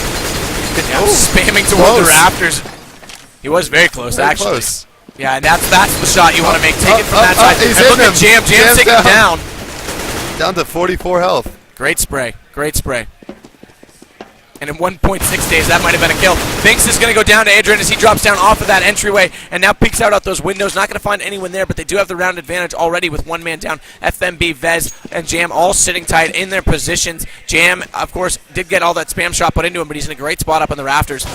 spamming toward the rafters. He was very close, actually. Close. Yeah, and that's the shot you want to make. Take it from that side. He's And look in at Jam. Jam's taking him down. Down to 44 health. Great spray. Great spray. And in 1.6 days, that might have been a kill. Binks is going to go down to Adrian as he drops down off of that entryway and now peeks out those windows. Not going to find anyone there, but they do have the round advantage already with one man down. FMB, Vez, and Jam all sitting tight in their positions. Jam, of course, did get all that spam shot put into him, but he's in a great spot up on the rafters.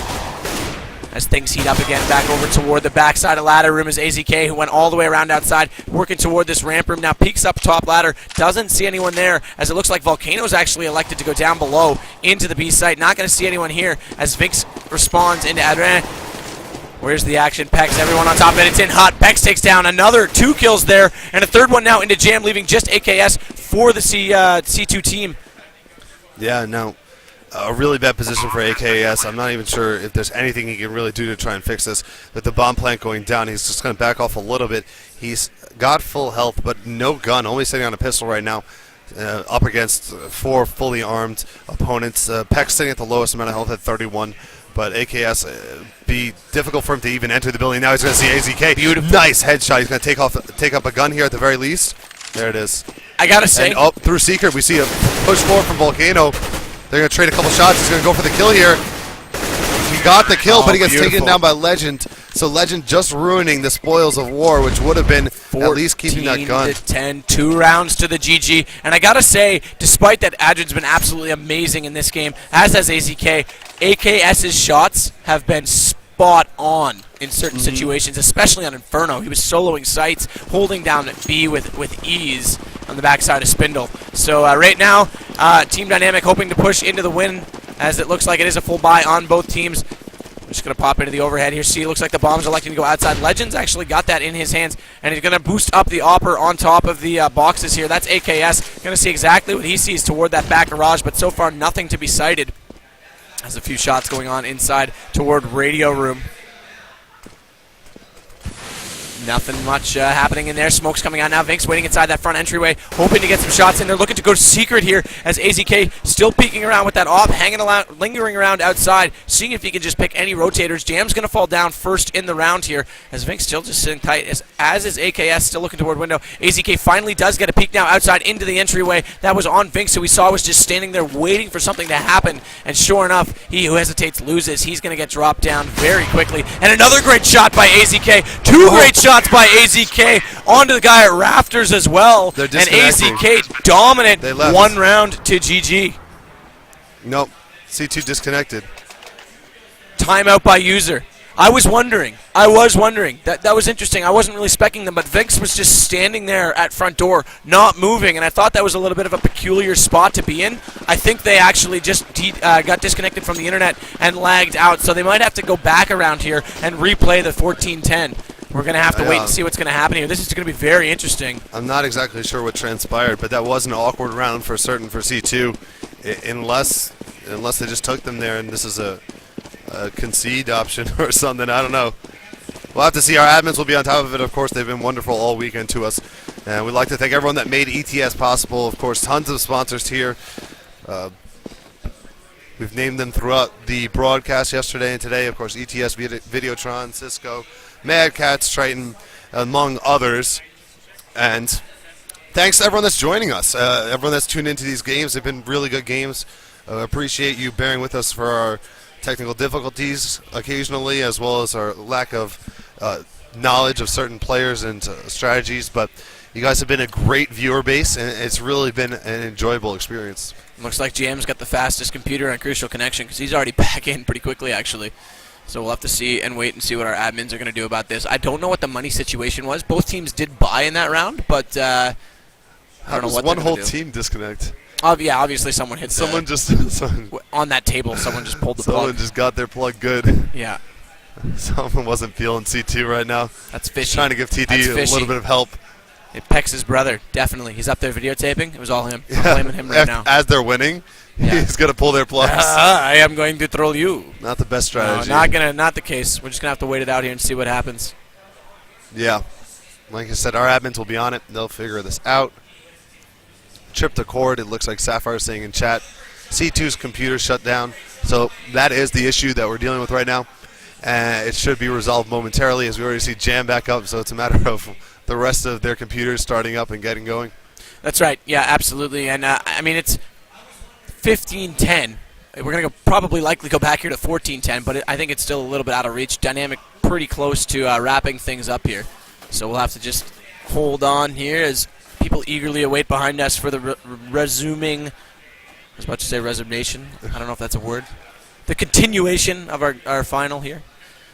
As things heat up again, back over toward the backside of ladder room is AZK, who went all the way around outside, working toward this ramp room. Now peeks up top ladder, doesn't see anyone there, as it looks like Volcano's actually elected to go down below into the B site. Not going to see anyone here, as Vinx responds into Adrian. Where's the action? Pex, everyone on top of it. It's in hot. Pex takes down another 2 kills there, and a third one now into Jam, leaving just AKS for the C2 team. Yeah, no. A really bad position for AKS. I'm not even sure if there's anything he can really do to try and fix this. With the bomb plant going down, he's just going to back off a little bit. He's got full health, but no gun, only sitting on a pistol right now, up against 4 fully armed opponents. Peck's sitting at the lowest amount of health at 31, but AKS be difficult for him to even enter the building. Now he's going to see AZK. Beautiful. Nice headshot. He's going to take up a gun here at the very least. There it is. I got to say. And up through Secret, we see a push forward from Volcano. They're going to trade a couple shots. He's going to go for the kill here. He got the kill, but he gets taken down by Legend. So Legend just ruining the spoils of war, which would have been at least keeping that gun. 10, 2 rounds to the GG. And I got to say, despite that, Adrian's been absolutely amazing in this game, as has AZK. AKS's shots have been spot on in certain situations, especially on Inferno. He was soloing sites, holding down B with ease on the backside of Spindle. So right now, Team Dynamic hoping to push into the win, as it looks like it is a full buy on both teams. I'm just going to pop into the overhead here. See, it looks like the bombs are electing to go outside. Legends actually got that in his hands, and he's going to boost up the Opper on top of the boxes here. That's AKS. Going to see exactly what he sees toward that back garage, but so far nothing to be sighted. There's a few shots going on inside toward radio room. Nothing much happening in there. Smoke's coming out now. Vinx waiting inside that front entryway, hoping to get some shots in. They're looking to go secret here, as AZK still peeking around with that op, hanging around, lingering around outside, seeing if he can just pick any rotators. Jam's going to fall down first in the round here, as Vinx still just sitting tight, as is AKS still looking toward window. AZK finally does get a peek now outside into the entryway. That was on Vinx, who we saw was just standing there waiting for something to happen, and sure enough, he who hesitates loses. He's going to get dropped down very quickly, and another great shot by AZK. Two great shots by AZK onto the guy at rafters as well. And AZK dominant. 1 round to GG. Nope. C2 disconnected. Timeout by user. I was wondering. That was interesting. I wasn't really specking them, but Vinx was just standing there at front door, not moving, and I thought that was a little bit of a peculiar spot to be in. I think they actually just got disconnected from the internet and lagged out, so they might have to go back around here and replay the 14-10. We're going to have to wait and see what's going to happen here. This is going to be very interesting. I'm not exactly sure what transpired, but that was an awkward round for certain for C2, unless they just took them there and this is a concede option or something. I don't know. We'll have to see. Our admins will be on top of it. Of course, they've been wonderful all weekend to us. And we'd like to thank everyone that made ETS possible. Of course, tons of sponsors here. We've named them throughout the broadcast yesterday and today. Of course, ETS, Videotron, Cisco, Mad Cats, Triton, among others. And thanks to everyone that's joining us, everyone that's tuned into these games. They've been really good games. Appreciate you bearing with us for our technical difficulties occasionally, as well as our lack of knowledge of certain players and strategies. But You guys have been a great viewer base, and it's really been an enjoyable experience. Looks like GM's got the fastest computer on CrucialConnexion because he's already back in pretty quickly, actually. So we'll have to see and wait and see what our admins are going to do about this. I don't know what the money situation was. Both teams did buy in that round, but I don't know what one whole do. team disconnect. Yeah, obviously someone hit Someone on that table, someone just pulled the plug. Someone just got their plug good. Yeah. Someone wasn't feeling C2 right now. That's fishy. Trying to give TD a little bit of help. It Peck's his brother, definitely. He's up there videotaping. It was all him. I'm blaming him right now. As they're winning, he's going to pull their plugs. I am going to troll you. Not the best strategy. No, not the case. We're just going to have to wait it out here and see what happens. Yeah. Like I said, our admins will be on it. They'll figure this out. Tripped the cord, it looks like Sapphire's saying in chat. C2's computer shut down. So that is the issue that we're dealing with right now. It should be resolved momentarily as we already see Jam back up. So it's a matter of the rest of their computers starting up and getting going. That's right. Yeah, absolutely. And, I mean, it's 15-10. We're going to probably likely go back here to 14-10, but I think it's still a little bit out of reach. Dynamic pretty close to wrapping things up here. So we'll have to just hold on here as people eagerly await behind us for the resuming. I was about to say resignation. I don't know if that's a word. The continuation of our final here.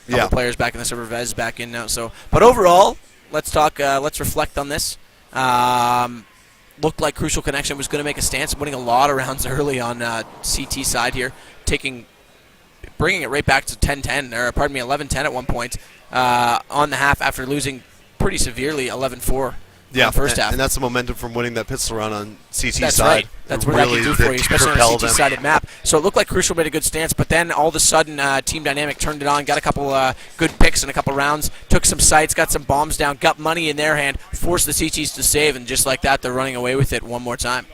Couple players back in the server. Vez back in now. So, but overall, let's talk. Let's reflect on this. Looked like CrucialConnexion was going to make a stance, winning a lot of rounds early on CT side here, bringing it right back to 10-10, or pardon me, 11-10 at one point on the half after losing pretty severely 11-4. Yeah, first half. And that's the momentum from winning that pistol round on CT that's side. Right. That's what really that can do for you, especially on a CT-sided map. So it looked like Crucial made a good stance, but then all of a sudden Team Dynamic turned it on, got a couple good picks in a couple rounds, took some sites, got some bombs down, got money in their hand, forced the CTs to save, and just like that, they're running away with it one more time.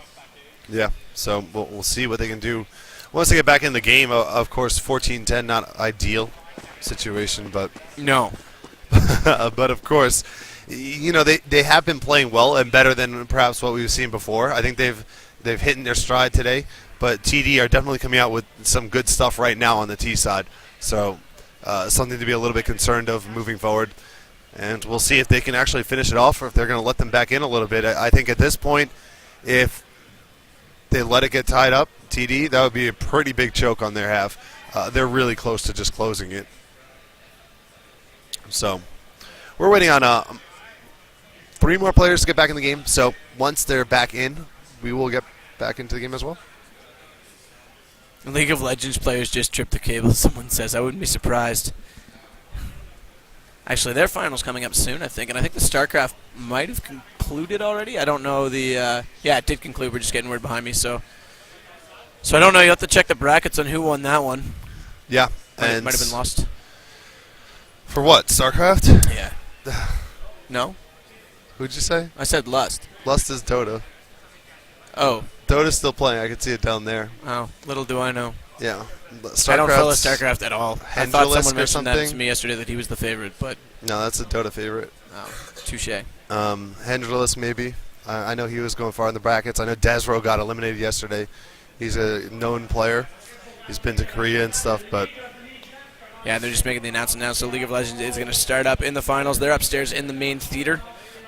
Yeah, so we'll see what they can do. Once they get back in the game, of course, 14-10, not ideal situation, but... No. But of course... You know, they have been playing well and better than perhaps what we've seen before. I think they've hit in their stride today, but TD are definitely coming out with some good stuff right now on the T side. So something to be a little bit concerned of moving forward. And we'll see if they can actually finish it off or if they're going to let them back in a little bit. I think at this point, if they let it get tied up, TD, that would be a pretty big choke on their half. They're really close to just closing it. So we're waiting on 3 more players to get back in the game, so once they're back in, we will get back into the game as well. League of Legends players just tripped the cable, someone says. I wouldn't be surprised. Actually, their final's coming up soon, I think, and I think the StarCraft might have concluded already. I don't know the... yeah, it did conclude. We're just getting word behind me, so I don't know. You'll have to check the brackets on who won that one. Yeah. It might have been lost. For what, StarCraft? Yeah. No? Who'd you say? I said Lust. Lust is Dota. Oh. Dota's still playing. I can see it down there. Oh, little do I know. Yeah. I don't follow StarCraft at all. I thought someone mentioned that something to me yesterday that he was the favorite, but... No, that's a Dota favorite. Oh, touche. Hendrillus, maybe. I know he was going far in the brackets. I know Desro got eliminated yesterday. He's a known player. He's been to Korea and stuff, but... Yeah, they're just making the announcement now, so League of Legends is going to start up in the finals. They're upstairs in the main theater.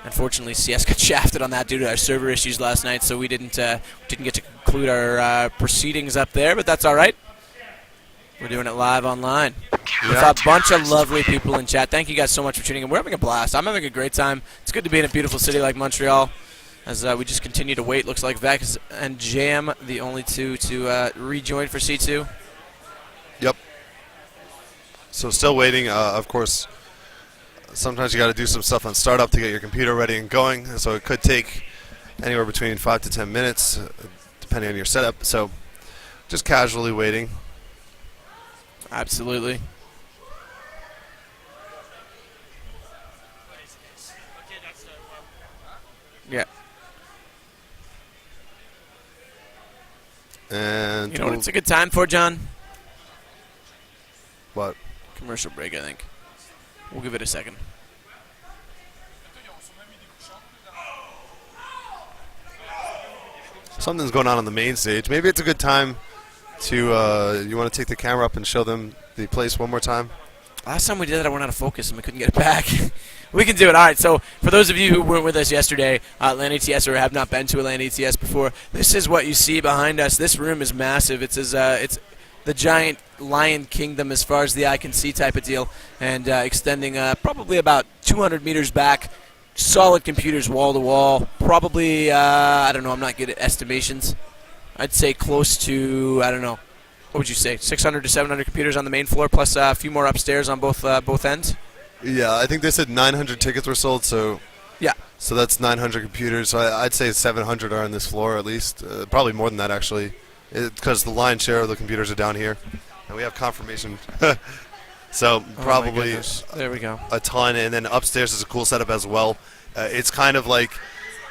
Unfortunately, CS got shafted on that due to our server issues last night, so we didn't get to conclude our proceedings up there, but that's all right. We're doing it live online. Yeah. With a bunch of lovely people in chat. Thank you guys so much for tuning in. We're having a blast. I'm having a great time. It's good to be in a beautiful city like Montreal as we just continue to wait. Looks like Vex and Jam, the only two to rejoin for C2. Yep. So still waiting, of course. Sometimes you got to do some stuff on startup to get your computer ready and going, so it could take anywhere between 5 to 10 minutes, depending on your setup. So just casually waiting. Absolutely. Yeah. And you know what it's a good time for, John? What? Commercial break, I think. We'll give it a second. Something's going on the main stage. Maybe it's a good time to, you want to take the camera up and show them the place one more time? Last time we did it, I went out of focus and we couldn't get it back. We can do it. All right, so for those of you who weren't with us yesterday, LanETS or have not been to a LanETS before, this is what you see behind us. This room is massive. It's the giant lion kingdom as far as the eye can see type of deal, and extending probably about 200 meters back. Solid computers wall to wall. Probably, I don't know, I'm not good at estimations. I'd say close to, I don't know, what would you say, 600 to 700 computers on the main floor, plus a few more upstairs on both ends? Yeah, I think they said 900 tickets were sold, so yeah. So that's 900 computers. So I'd say 700 are on this floor at least. Probably more than that, actually, because the lion's share of the computers are down here. And we have confirmation. So probably there we go. A ton. And then upstairs is a cool setup as well. It's kind of like,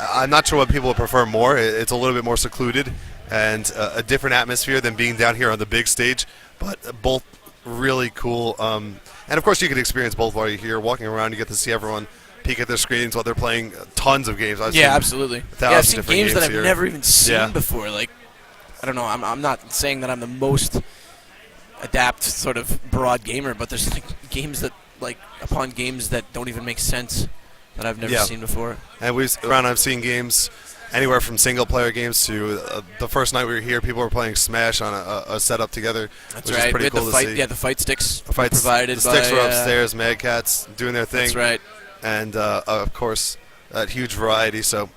I'm not sure what people would prefer more. It's a little bit more secluded and a different atmosphere than being down here on the big stage, but both really cool. And of course you can experience both while you're here walking around. You get to see everyone peek at their screens while they're playing tons of games. Absolutely. I've seen games that I've here. never even seen before. Like, I don't know, I'm not saying that I'm the most adept sort of broad gamer, but there's like games that upon games that don't even make sense that I've never seen before. And I've seen games anywhere from single-player games to the first night we were here, people were playing Smash on a setup together. That's which right. is pretty cool to see. Yeah, the fight sticks provided. The sticks were upstairs. Mad Catz doing their thing. That's right. And of course, that huge variety. So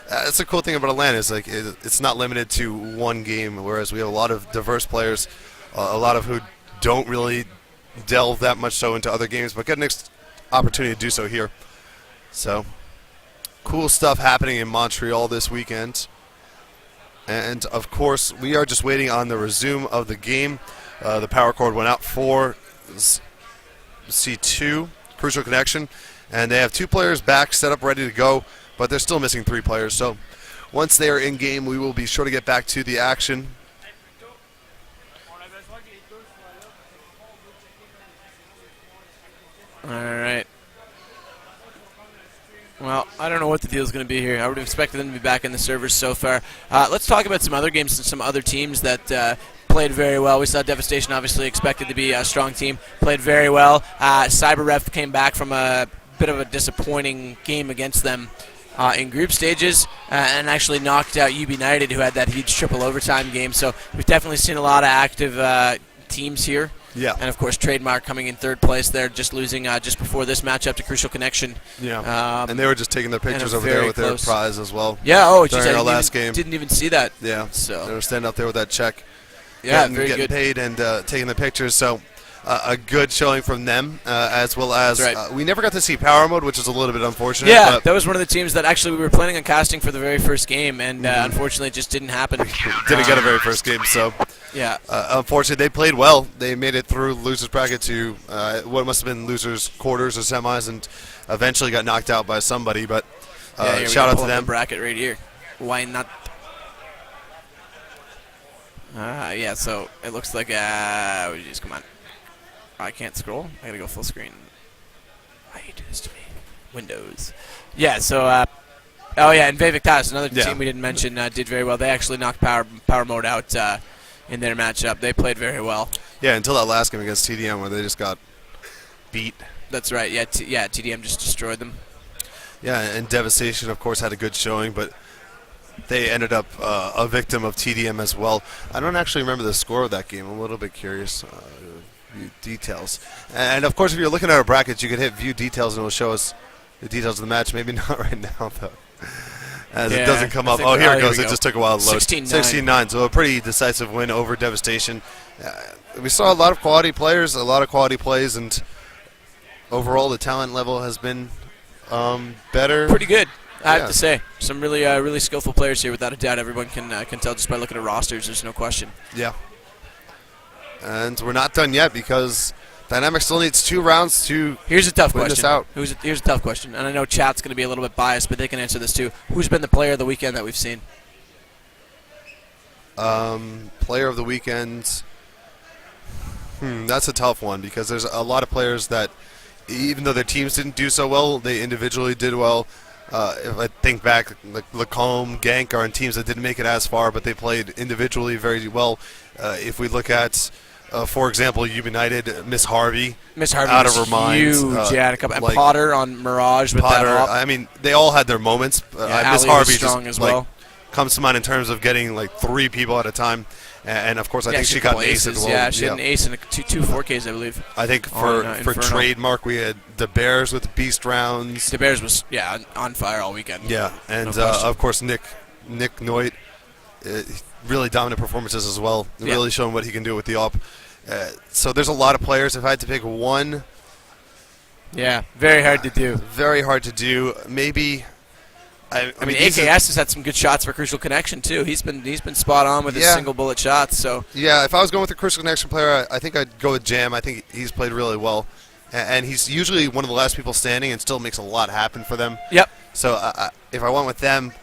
that's the cool thing about Atlanta is like it's not limited to one game. Whereas we have a lot of diverse players, a lot of who don't really delve that much so into other games, but get an opportunity to do so here. So. Cool stuff happening in Montreal this weekend. And, of course, we are just waiting on the resume of the game. The power cord went out for C2, CrucialConnexion, and they have 2 players back, set up, ready to go, but they're still missing 3 players. So once they are in game, we will be sure to get back to the action. All right. Well, I don't know what the deal is going to be here. I would have expected them to be back in the servers so far. Let's talk about some other games and some other teams that played very well. We saw Devastation, obviously expected to be a strong team, played very well. CyberRef came back from a bit of a disappointing game against them in group stages and actually knocked out UB United, who had that huge triple overtime game. So we've definitely seen a lot of active teams here. Yeah. And, of course, Trademark coming in third place there, just losing just before this matchup to CrucialConnexion. Yeah. And they were just taking their pictures over there with their prize as well. Yeah, during our last game. Didn't even see that. Yeah. So they were standing up there with that check. Yeah, getting paid and taking the pictures. So a good showing from them, as well as we never got to see Power Mode, which is a little bit unfortunate. Yeah, that was one of the teams that actually we were planning on casting for the very first game, and unfortunately it just didn't happen. Didn't get a very first game, so yeah. Unfortunately, they played well. They made it through losers bracket to what must have been losers quarters or semis, and eventually got knocked out by somebody. But shout out to them. Bracket right here. Why not? Yeah. So it looks like just come on. I can't scroll. I gotta go full screen. Why you do this to me? Windows. Yeah. So. And Vivictas, another team we didn't mention, did very well. They actually knocked Power Mode out in their matchup. They played very well. Yeah, until that last game against TDM where they just got beat. That's right. Yeah. TDM just destroyed them. Yeah, and Devastation, of course, had a good showing, but they ended up a victim of TDM as well. I don't actually remember the score of that game. I'm a little bit curious. View details. And, of course, if you're looking at our brackets, you can hit View Details, and it will show us the details of the match. Maybe not right now, though, as it doesn't come up. Oh, here it goes. It just took a while to load. 16-9. So a pretty decisive win over Devastation. We saw a lot of quality players, a lot of quality plays, and overall the talent level has been better. Pretty good, I have to say. Some really really skillful players here, without a doubt. Everyone can tell just by looking at rosters. There's no question. Yeah. And we're not done yet because Dynamic still needs 2 rounds to Here's a tough win question. this out. Here's a tough question, and I know chat's going to be a little bit biased, but they can answer this too. Who's been the player of the weekend that we've seen? Player of the weekend. That's a tough one because there's a lot of players that, even though their teams didn't do so well, they individually did well. If I think back, like Lacombe, Genk are in teams that didn't make it as far, but they played individually very well. If we look at For example, United, Miss Harvey. Miss Harvey out was of her mind. huge. Yeah, and like Potter on Mirage with Potter. that op. I mean, they all had their moments. Miss Ali Harvey was strong just as well. comes to mind in terms of getting like 3 people at a time. And of course, I think she got an ace as well. Yeah, she had an ace and two 4Ks, I believe. I think for trademark, we had the Bears with Beast rounds. The Bears was on fire all weekend. Yeah, and of course Nick Noit, really dominant performances as well. Really showing what he can do with the op. So there's a lot of players. If I had to pick one, very hard to do. Very hard to do. Maybe. I mean, AKS has had some good shots for CrucialConnexion too. He's been spot on with his single bullet shots. So yeah, if I was going with a CrucialConnexion player, I think I'd go with Jam. I think he's played really well, and he's usually one of the last people standing, and still makes a lot happen for them. Yep. So if I went with them,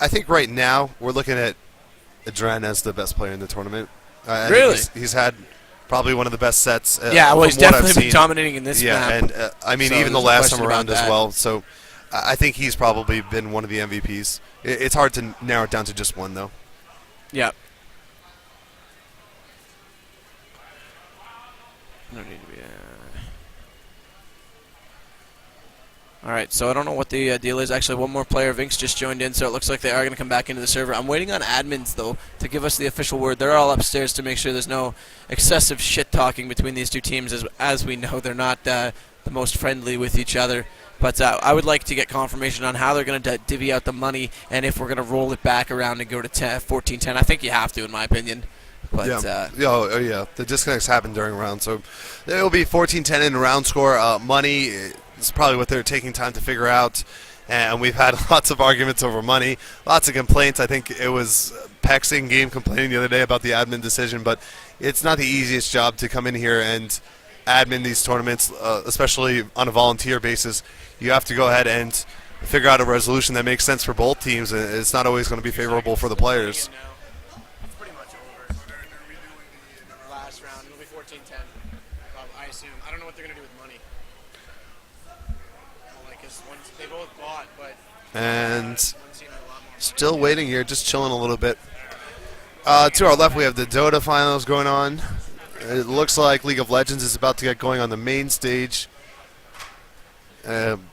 I think right now we're looking at Adren as the best player in the tournament. Really, he's had probably one of the best sets. He's definitely been dominating in this map. And I mean, even the last time around as well. So. I think he's probably been one of the MVPs. It's hard to narrow it down to just one, though. Yeah. No need to be. All right, so I don't know what the deal is. Actually, one more player, Vinx, just joined in, so it looks like they are going to come back into the server. I'm waiting on admins, though, to give us the official word. They're all upstairs to make sure there's no excessive shit-talking between these two teams. As we know, they're not the most friendly with each other. But I would like to get confirmation on how they're going to divvy out the money and if we're going to roll it back around and go to 14-10. I think you have to, in my opinion. But the disconnects happen during a round. So it will be 14-10 in round score. Money is probably what they're taking time to figure out. And we've had lots of arguments over money, lots of complaints. I think it was Pex in game complaining the other day about the admin decision. But it's not the easiest job to come in here and admin these tournaments, especially on a volunteer basis. You have to go ahead and figure out a resolution that makes sense for both teams, and it's not always going to be favorable for the players. It's pretty much over. They're redoing the last round. It'll be 14-10, I assume. I don't know what they're going to do with money. Because they both bought, but... And still waiting here, just chilling a little bit. To our left, we have the Dota finals going on. It looks like League of Legends is about to get going on the main stage.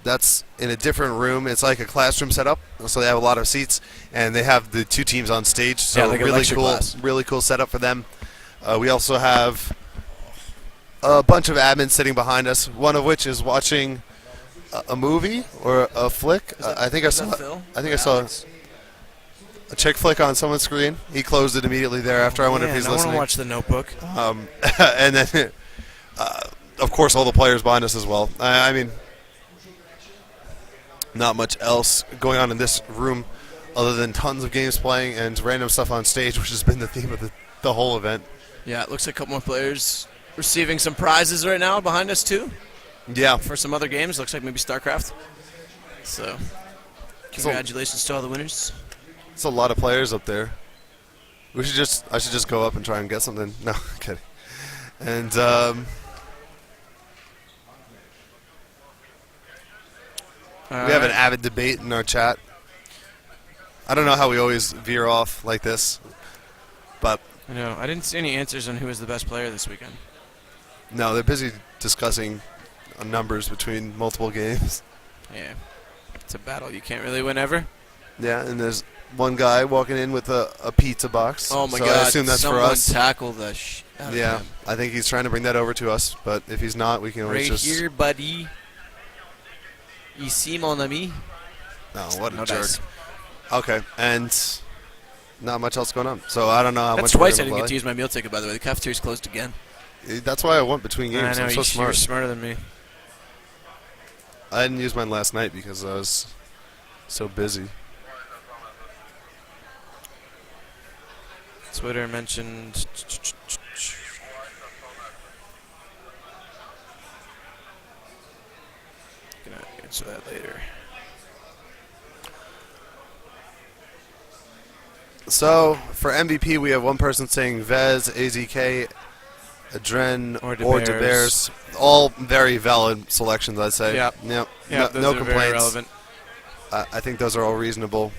That's in a different room. It's like a classroom setup, so they have a lot of seats, and they have the 2 teams on stage. So like really cool setup for them. We also have a bunch of admins sitting behind us. One of which is watching a movie or a flick. I think I saw a chick flick on someone's screen. He closed it immediately there after. I wonder if he's listening. I want to watch The Notebook. And then, of course, all the players behind us as well. I mean, not much else going on in this room other than tons of games playing and random stuff on stage, which has been the theme of the whole event. Yeah, it looks like a couple more players receiving some prizes right now behind us, too. Yeah. For some other games. Looks like maybe StarCraft. So, congratulations to all the winners. It's a lot of players up there. I should just go up and try and get something. No, I'm kidding. And we have an avid debate in our chat. I don't know how we always veer off like this, but I know I didn't see any answers on who was the best player this weekend. No, they're busy discussing numbers between multiple games. Yeah, it's a battle you can't really win ever. Yeah, and there's one guy walking in with a pizza box. Oh my God! I assume that's for us. Someone tackle the shit out of him. I think he's trying to bring that over to us, but if he's not, we can always just... Right here, buddy. Ici, mon ami. No, what a jerk. Dice. Okay, and not much else going on. So I don't know how much. That's twice I didn't get to use my meal ticket, by the way. The cafeteria's closed again. That's why I went between games. I know, I'm so smart. You're smarter than me. I didn't use mine last night because I was so busy. Twitter mentioned... Gonna answer that later. So, for MVP, we have one person saying Vez, AZK, Adren, or De Beers. All very valid selections, I'd say. Yep. No those are complaints. very relevant. I think those are all reasonable.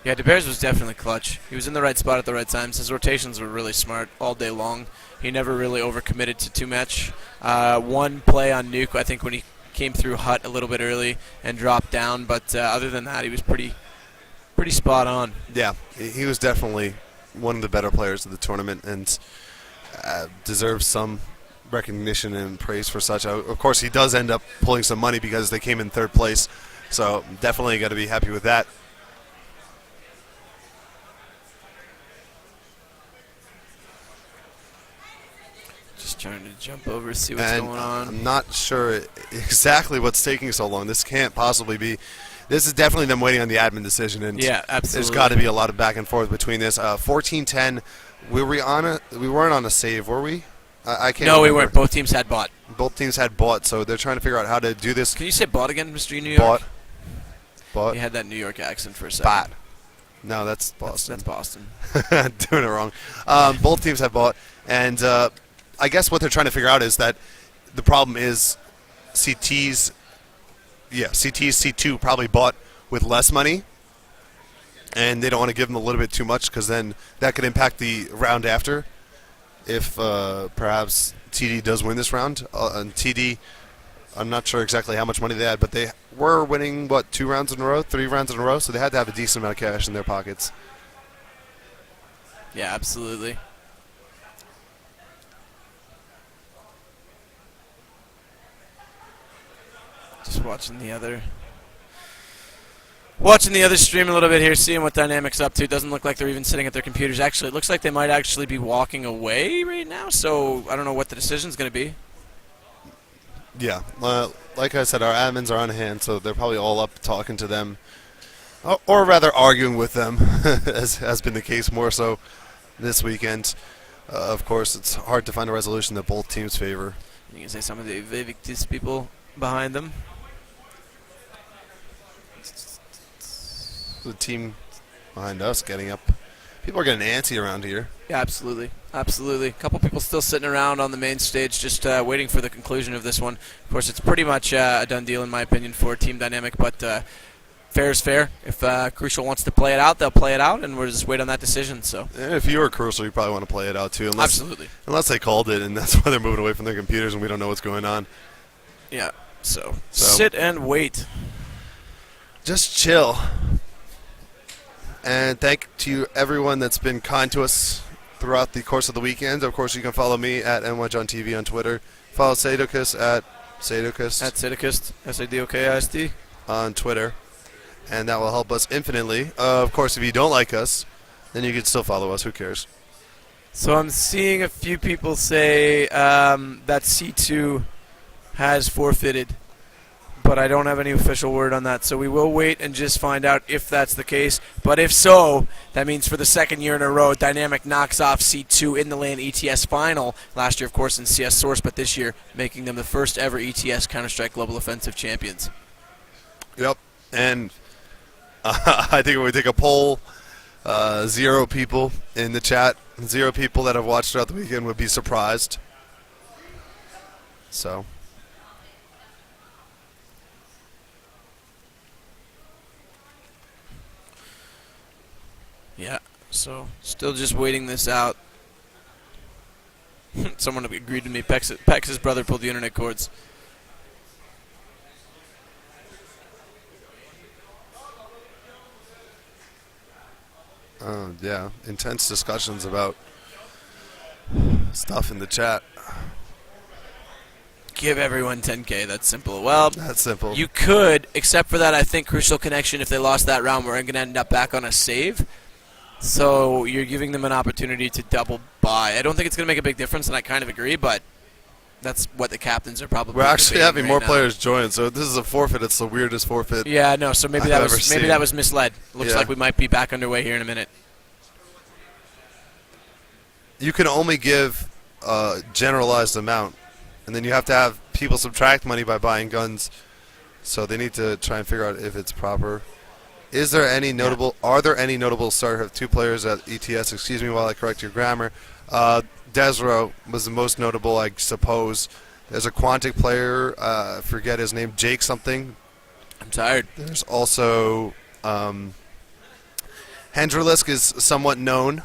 Yeah, DeBears was definitely clutch. He was in the right spot at the right times. His rotations were really smart all day long. He never really overcommitted to too much. One play on Nuke, I think, when he came through Hut a little bit early and dropped down, but other than that, he was pretty spot on. Yeah, he was definitely one of the better players of the tournament and deserves some recognition and praise for such. Of course, he does end up pulling some money because they came in third place, so definitely got to be happy with that. Just trying to jump over, see what's going on. I'm not sure exactly what's taking so long. This can't possibly be. This is definitely them waiting on the admin decision, and yeah, absolutely. There's got to be a lot of back and forth between this. 14-10. We weren't on a save, were we? I can't. No, remember. we weren't. Both teams had bought. Both teams had bought, so they're trying to figure out how to do this. Can you say bought again, Mr. New York? Bought. You had that New York accent for a second. Bought. No, that's Boston. That's Boston. Doing it wrong. Both teams have bought, and I guess what they're trying to figure out is that the problem is CT's C2 probably bought with less money, and they don't want to give them a little bit too much because then that could impact the round after. If perhaps TD does win this round, and TD, I'm not sure exactly how much money they had, but they were winning, 2 rounds in a row, 3 rounds in a row, so they had to have a decent amount of cash in their pockets. Yeah, absolutely. Just watching the other stream a little bit here, seeing what Dynamic's up to. It doesn't look like they're even sitting at their computers. Actually, it looks like they might actually be walking away right now, so I don't know what the decision's going to be. Yeah, like I said, our admins are on hand, so they're probably all up talking to them, or rather arguing with them, as has been the case more so this weekend. Of course, it's hard to find a resolution that both teams favor. You can say some of the Vivictis people behind them. The team behind us getting up. People are getting antsy around here. Yeah, absolutely. Absolutely. A couple people still sitting around on the main stage just waiting for the conclusion of this one. Of course, it's pretty much a done deal, in my opinion, for Team Dynamic, but fair is fair. If Crucial wants to play it out, they'll play it out, and we'll just wait on that decision. So, And if you were Crucial, you probably want to play it out, too. Absolutely. Unless they called it, and that's why they're moving away from their computers, and we don't know what's going on. Yeah, so sit and wait. Just chill. And thank to everyone that's been kind to us throughout the course of the weekend. Of course, you can follow me at NYJohnTV on Twitter. Follow Sadokist at Sadokist. At Sadokist, Sadokist. On Twitter. And that will help us infinitely. Of course, if you don't like us, then you can still follow us. Who cares? So I'm seeing a few people say that C2 has forfeited, but I don't have any official word on that. So we will wait and just find out if that's the case. But if so, that means for the second year in a row, Dynamic knocks off C2 in the LanETS final. Last year, of course, in CS Source, but this year making them the first ever ETS Counter-Strike Global Offensive champions. Yep. And I think if we take a poll, 0 people in the chat, 0 people that have watched throughout the weekend would be surprised. So... Yeah, so still just waiting this out. Someone agreed to me. Pex's brother pulled the internet cords. Yeah, intense discussions about stuff in the chat. Give everyone 10K. That's simple. Well, That's simple. you could, except for that, I think CrucialConnexion, if they lost that round, we're going to end up back on a save. So you're giving them an opportunity to double buy. I don't think it's going to make a big difference, and I kind of agree, but that's what the captains are probably We're actually having right more now. players join, so this is a forfeit. It's the weirdest forfeit. Yeah, no, so maybe I've that ever was seen. misled. Looks Yeah. like we might be back underway here in a minute. You can only give a generalized amount, and then you have to have people subtract money by buying guns. So they need to try and figure out if it's proper. Is there any notable? Are there any notable? Sorry, I have 2 players at ETS. Excuse me while I correct your grammar. Desro was the most notable, I suppose. There's a Quantic player. I forget his name. Jake something. I'm tired. There's also Hendrilisk is somewhat known.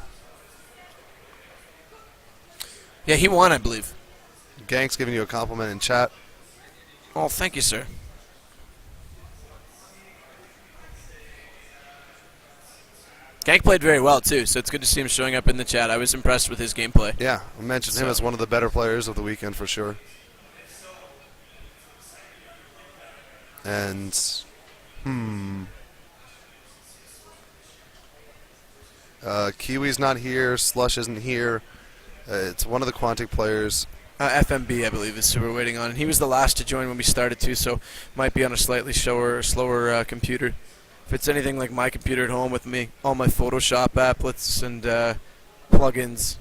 Yeah, he won, I believe. Gank's giving you a compliment in chat. Oh, thank you, sir. Gank played very well, too, so it's good to see him showing up in the chat. I was impressed with his gameplay. Yeah, I mentioned him as one of the better players of the weekend for sure. And, Kiwi's not here. Slush isn't here. It's one of the Quantic players. FMB, I believe, is who we're waiting on. And he was the last to join when we started, too, so might be on a slightly slower computer. If it's anything like my computer at home with me, all my Photoshop applets and plugins,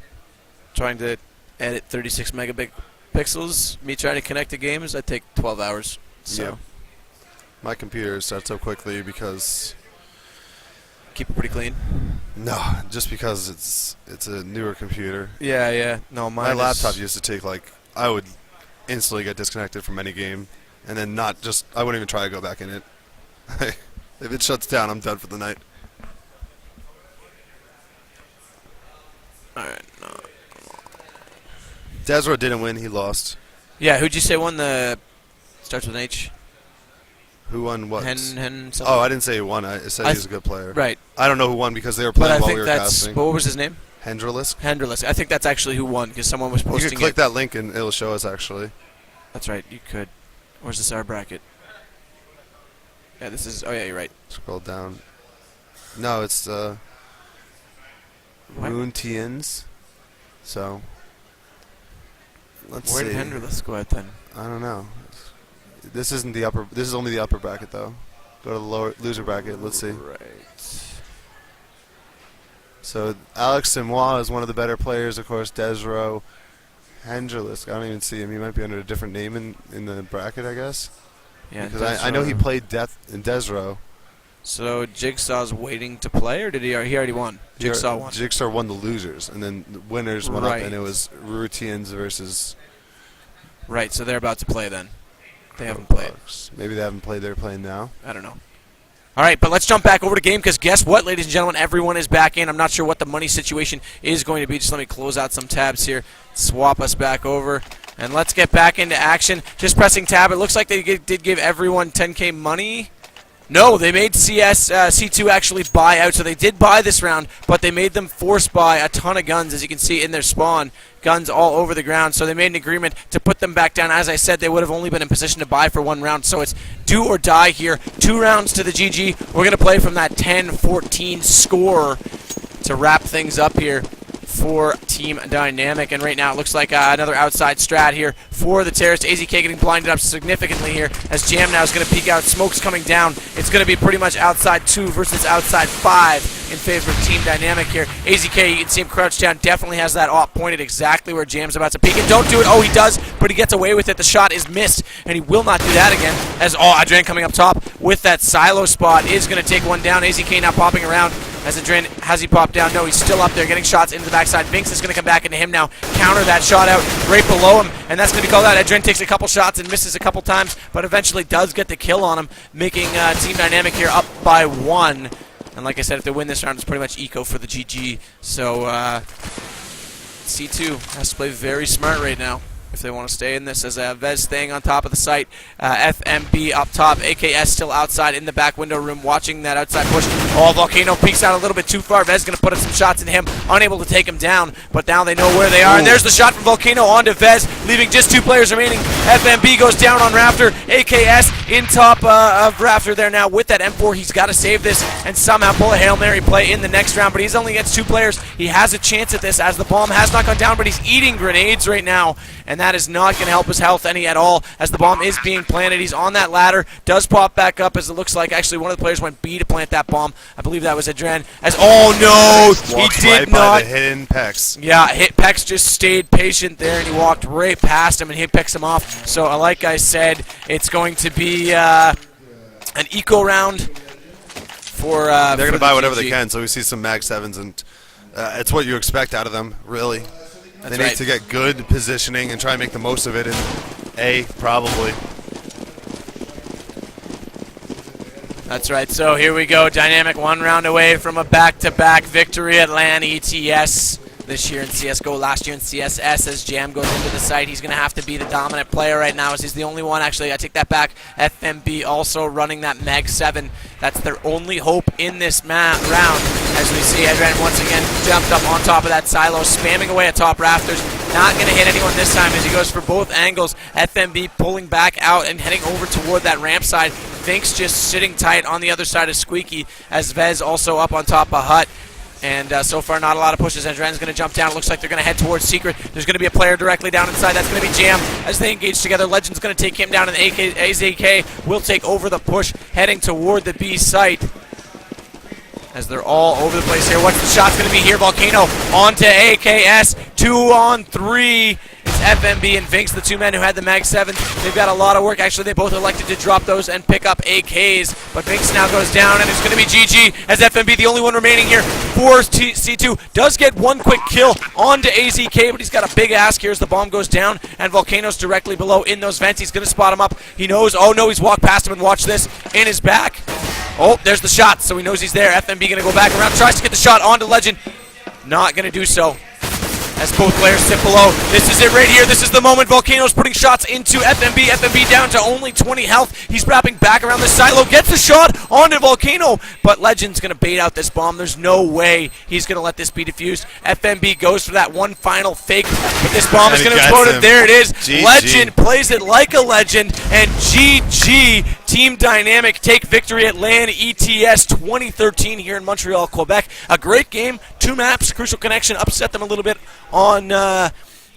trying to edit 36 megapixels, me trying to connect to games, I take 12 hours. So. Yeah. My computer starts up quickly because... Keep it pretty clean? No, just because it's a newer computer. Yeah. No, my laptop used to take, like, I would instantly get disconnected from any game, and then I wouldn't even try to go back in it. If it shuts down, I'm done for the night. Alright, no. Desro didn't win, he lost. Yeah, who'd you say won the... Starts with an H? Who won what? Something. Oh, I didn't say he won. I said he was a good player. Right. I don't know who won because they were playing while we were casting. But what was his name? Hendrilisk. Hendrilisk. I think that's actually who won because someone was posting You could click that link and it'll show us actually. That's right, you could. Where's the star bracket? Yeah, this is... Oh, yeah, you're right. Scroll down. No, it's Runetians. So, let's see. Where did Hendrilisk go out then? I don't know. This isn't the upper... This is only the upper bracket, though. Go to the lower loser bracket. Let's see. Right. So, Alex Simois is one of the better players, of course. Desro. Hendrilisk. I don't even see him. He might be under a different name in the bracket, I guess. Yeah, because I know he played Death in Desro. So Jigsaw's waiting to play, or did he already won? Jigsaw won. Jigsaw won the losers, and then the winners went up, and it was Routines versus... Right, so they're about to play then. They haven't played. Maybe they haven't played. They're playing now. I don't know. All right, but let's jump back over to game, because guess what, ladies and gentlemen? Everyone is back in. I'm not sure what the money situation is going to be. Just let me close out some tabs here, swap us back over, and let's get back into action. Just pressing tab. It looks like they did give everyone 10K money. No, they made C2 actually buy out, so they did buy this round, but they made them force buy a ton of guns, as you can see in their spawn. Guns all over the ground, so they made an agreement to put them back down. As I said, they would have only been in position to buy for one round, so it's do or die here. 2 rounds to the GG. We're going to play from that 10-14 score to wrap things up here for Team Dynamic, and right now it looks like another outside strat here for the Terrorist. AZK getting blinded up significantly here as Jam now is going to peek out. Smoke's coming down. It's going to be pretty much outside 2 versus outside 5 in favor of Team Dynamic here. AZK, you can see him crouched down, definitely has that op pointed exactly where Jam's about to peek it. Don't do it. Oh, he does, but he gets away with it. The shot is missed, and he will not do that again as, Adrian coming up top with that silo spot is going to take one down. AZK now popping around as Adrian, has he popped down? No, he's still up there getting shots into the backside. Vinx is going to come back into him now, counter that shot out right below him, and that's going to be called out. Adrian takes a couple shots and misses a couple times, but eventually does get the kill on him, making Team Dynamic here up by 1. And like I said, if they win this round, it's pretty much eco for the GG. So C2 has to play very smart right now if they want to stay in this, as Vez staying on top of the site. FMB up top. AKS still outside in the back window room watching that outside push. Volcano peeks out a little bit too far. Vez going to put up some shots into him, unable to take him down, but now they know where they are. And there's the shot from Volcano onto Vez, leaving just 2 players remaining. FMB goes down on Raptor. AKS in top of Raptor there now with that M4. He's got to save this and somehow pull a Hail Mary play in the next round, but he's only against 2 players. He has a chance at this as the bomb has not gone down, but he's eating grenades right now, and that is not going to help his health any at all as the bomb is being planted. He's on that ladder, does pop back up as it looks like actually one of the players went B to plant that bomb. I believe that was Adren. As he did not. By the hidden Pex. Yeah, Pex just stayed patient there and he walked right past him and he picks him off. So like I said, it's going to be an eco round for they're going to buy whatever they can, so we see some Mag 7s, and it's what you expect out of them, really. They need to get good positioning and try and make the most of it in A, probably. That's right. So here we go. Dynamic 1 round away from a back-to-back victory at LanETS. This year in CSGO, last year in CSS. As Jam goes into the site, he's going to have to be the dominant player right now, as he's the only one. Actually, I take that back. FMB also running that Mag 7. That's their only hope in this round. As we see, Edran once again jumped up on top of that silo, spamming away at top rafters. Not going to hit anyone this time as he goes for both angles. FMB pulling back out and heading over toward that ramp side. Finks just sitting tight on the other side of Squeaky, as Vez also up on top of Hut. And so far, not a lot of pushes. Edran's going to jump down. It looks like they're going to head towards Secret. There's going to be a player directly down inside. That's going to be Jam as they engage together. Legend's going to take him down, and the AZK will take over the push, heading toward the B site. As they're all over the place here. What's the shot's going to be here? Volcano onto AKS. 2 on 3. It's FMB and Vinks, the two men who had the Mag 7. They've got a lot of work. Actually, they both elected to drop those and pick up AKs. But Vinks now goes down, and it's going to be GG as FMB, the only one remaining here for C2, does get one quick kill onto AZK, but he's got a big ask here as the bomb goes down, and Volcano's directly below in those vents. He's going to spot him up. He knows, oh no, he's walked past him, and watch this, in his back. Oh, there's the shot, so he knows he's there. FMB going to go back around, tries to get the shot onto Legend. Not going to do so, as both players sit below. This is it right here. This is the moment. Volcano's putting shots into FMB. FMB down to only 20 health. He's wrapping back around the silo. Gets a shot onto Volcano, but Legend's going to bait out this bomb. There's no way he's going to let this be defused. FMB goes for that one final fake, but this bomb is going to explode. And there it is. GG. Legend plays it like a legend, and GG. Team Dynamic take victory at LanETS 2013 here in Montreal, Quebec. A great game. 2 maps. CrucialConnexion upset them a little bit on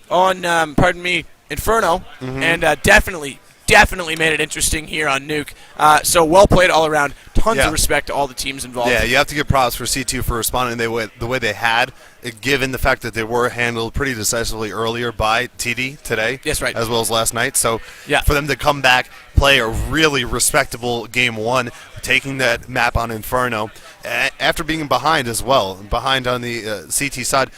pardon me, Inferno, and definitely made it interesting here on Nuke. So well played all around. Tons of respect to all the teams involved. Yeah, you have to give props for C2 for responding the way they had, given the fact that they were handled pretty decisively earlier by TD today, yes, right, as well as last night. So for them to come back, play a really respectable game 1, taking that map on Inferno, after being behind as well, behind on the CT side,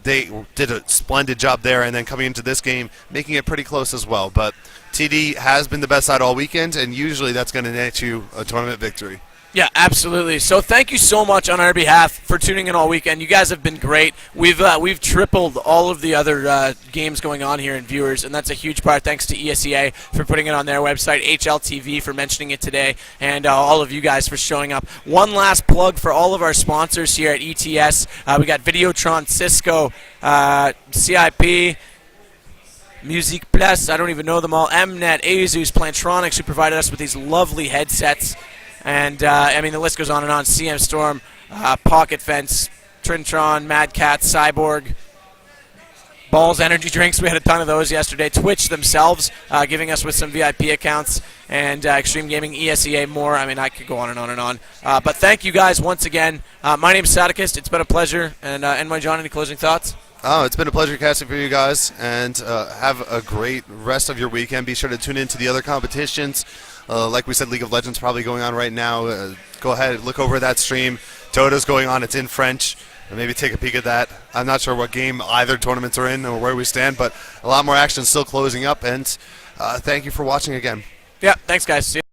they did a splendid job there, and then coming into this game, making it pretty close as well. But TD has been the best side all weekend, and usually that's going to net you a tournament victory. Yeah, absolutely. So thank you so much on our behalf for tuning in all weekend. You guys have been great. We've tripled all of the other games going on here in viewers, and that's a huge part. Thanks to ESEA for putting it on their website, HLTV for mentioning it today, and all of you guys for showing up. One last plug for all of our sponsors here at ETS. We got Videotron, Cisco, CIP, Music Plus, I don't even know them all, Mnet, Asus, Plantronics, who provided us with these lovely headsets. And, I mean, the list goes on and on. CM Storm, Pocket Fence, Trintron, Mad Cat, Cyborg, Balls Energy Drinks. We had a ton of those yesterday. Twitch themselves giving us with some VIP accounts. And Extreme Gaming, ESEA, more. I mean, I could go on and on and on. But thank you guys once again. My name is Sadikist. It's been a pleasure. And NY John, any closing thoughts? Oh, it's been a pleasure casting for you guys. And have a great rest of your weekend. Be sure to tune in to the other competitions. Like we said, League of Legends probably going on right now. Go ahead, look over that stream. Dota's going on. It's in French. And maybe take a peek at that. I'm not sure what game either tournaments are in or where we stand, but a lot more action still closing up. And thank you for watching again. Yeah, thanks, guys. See you.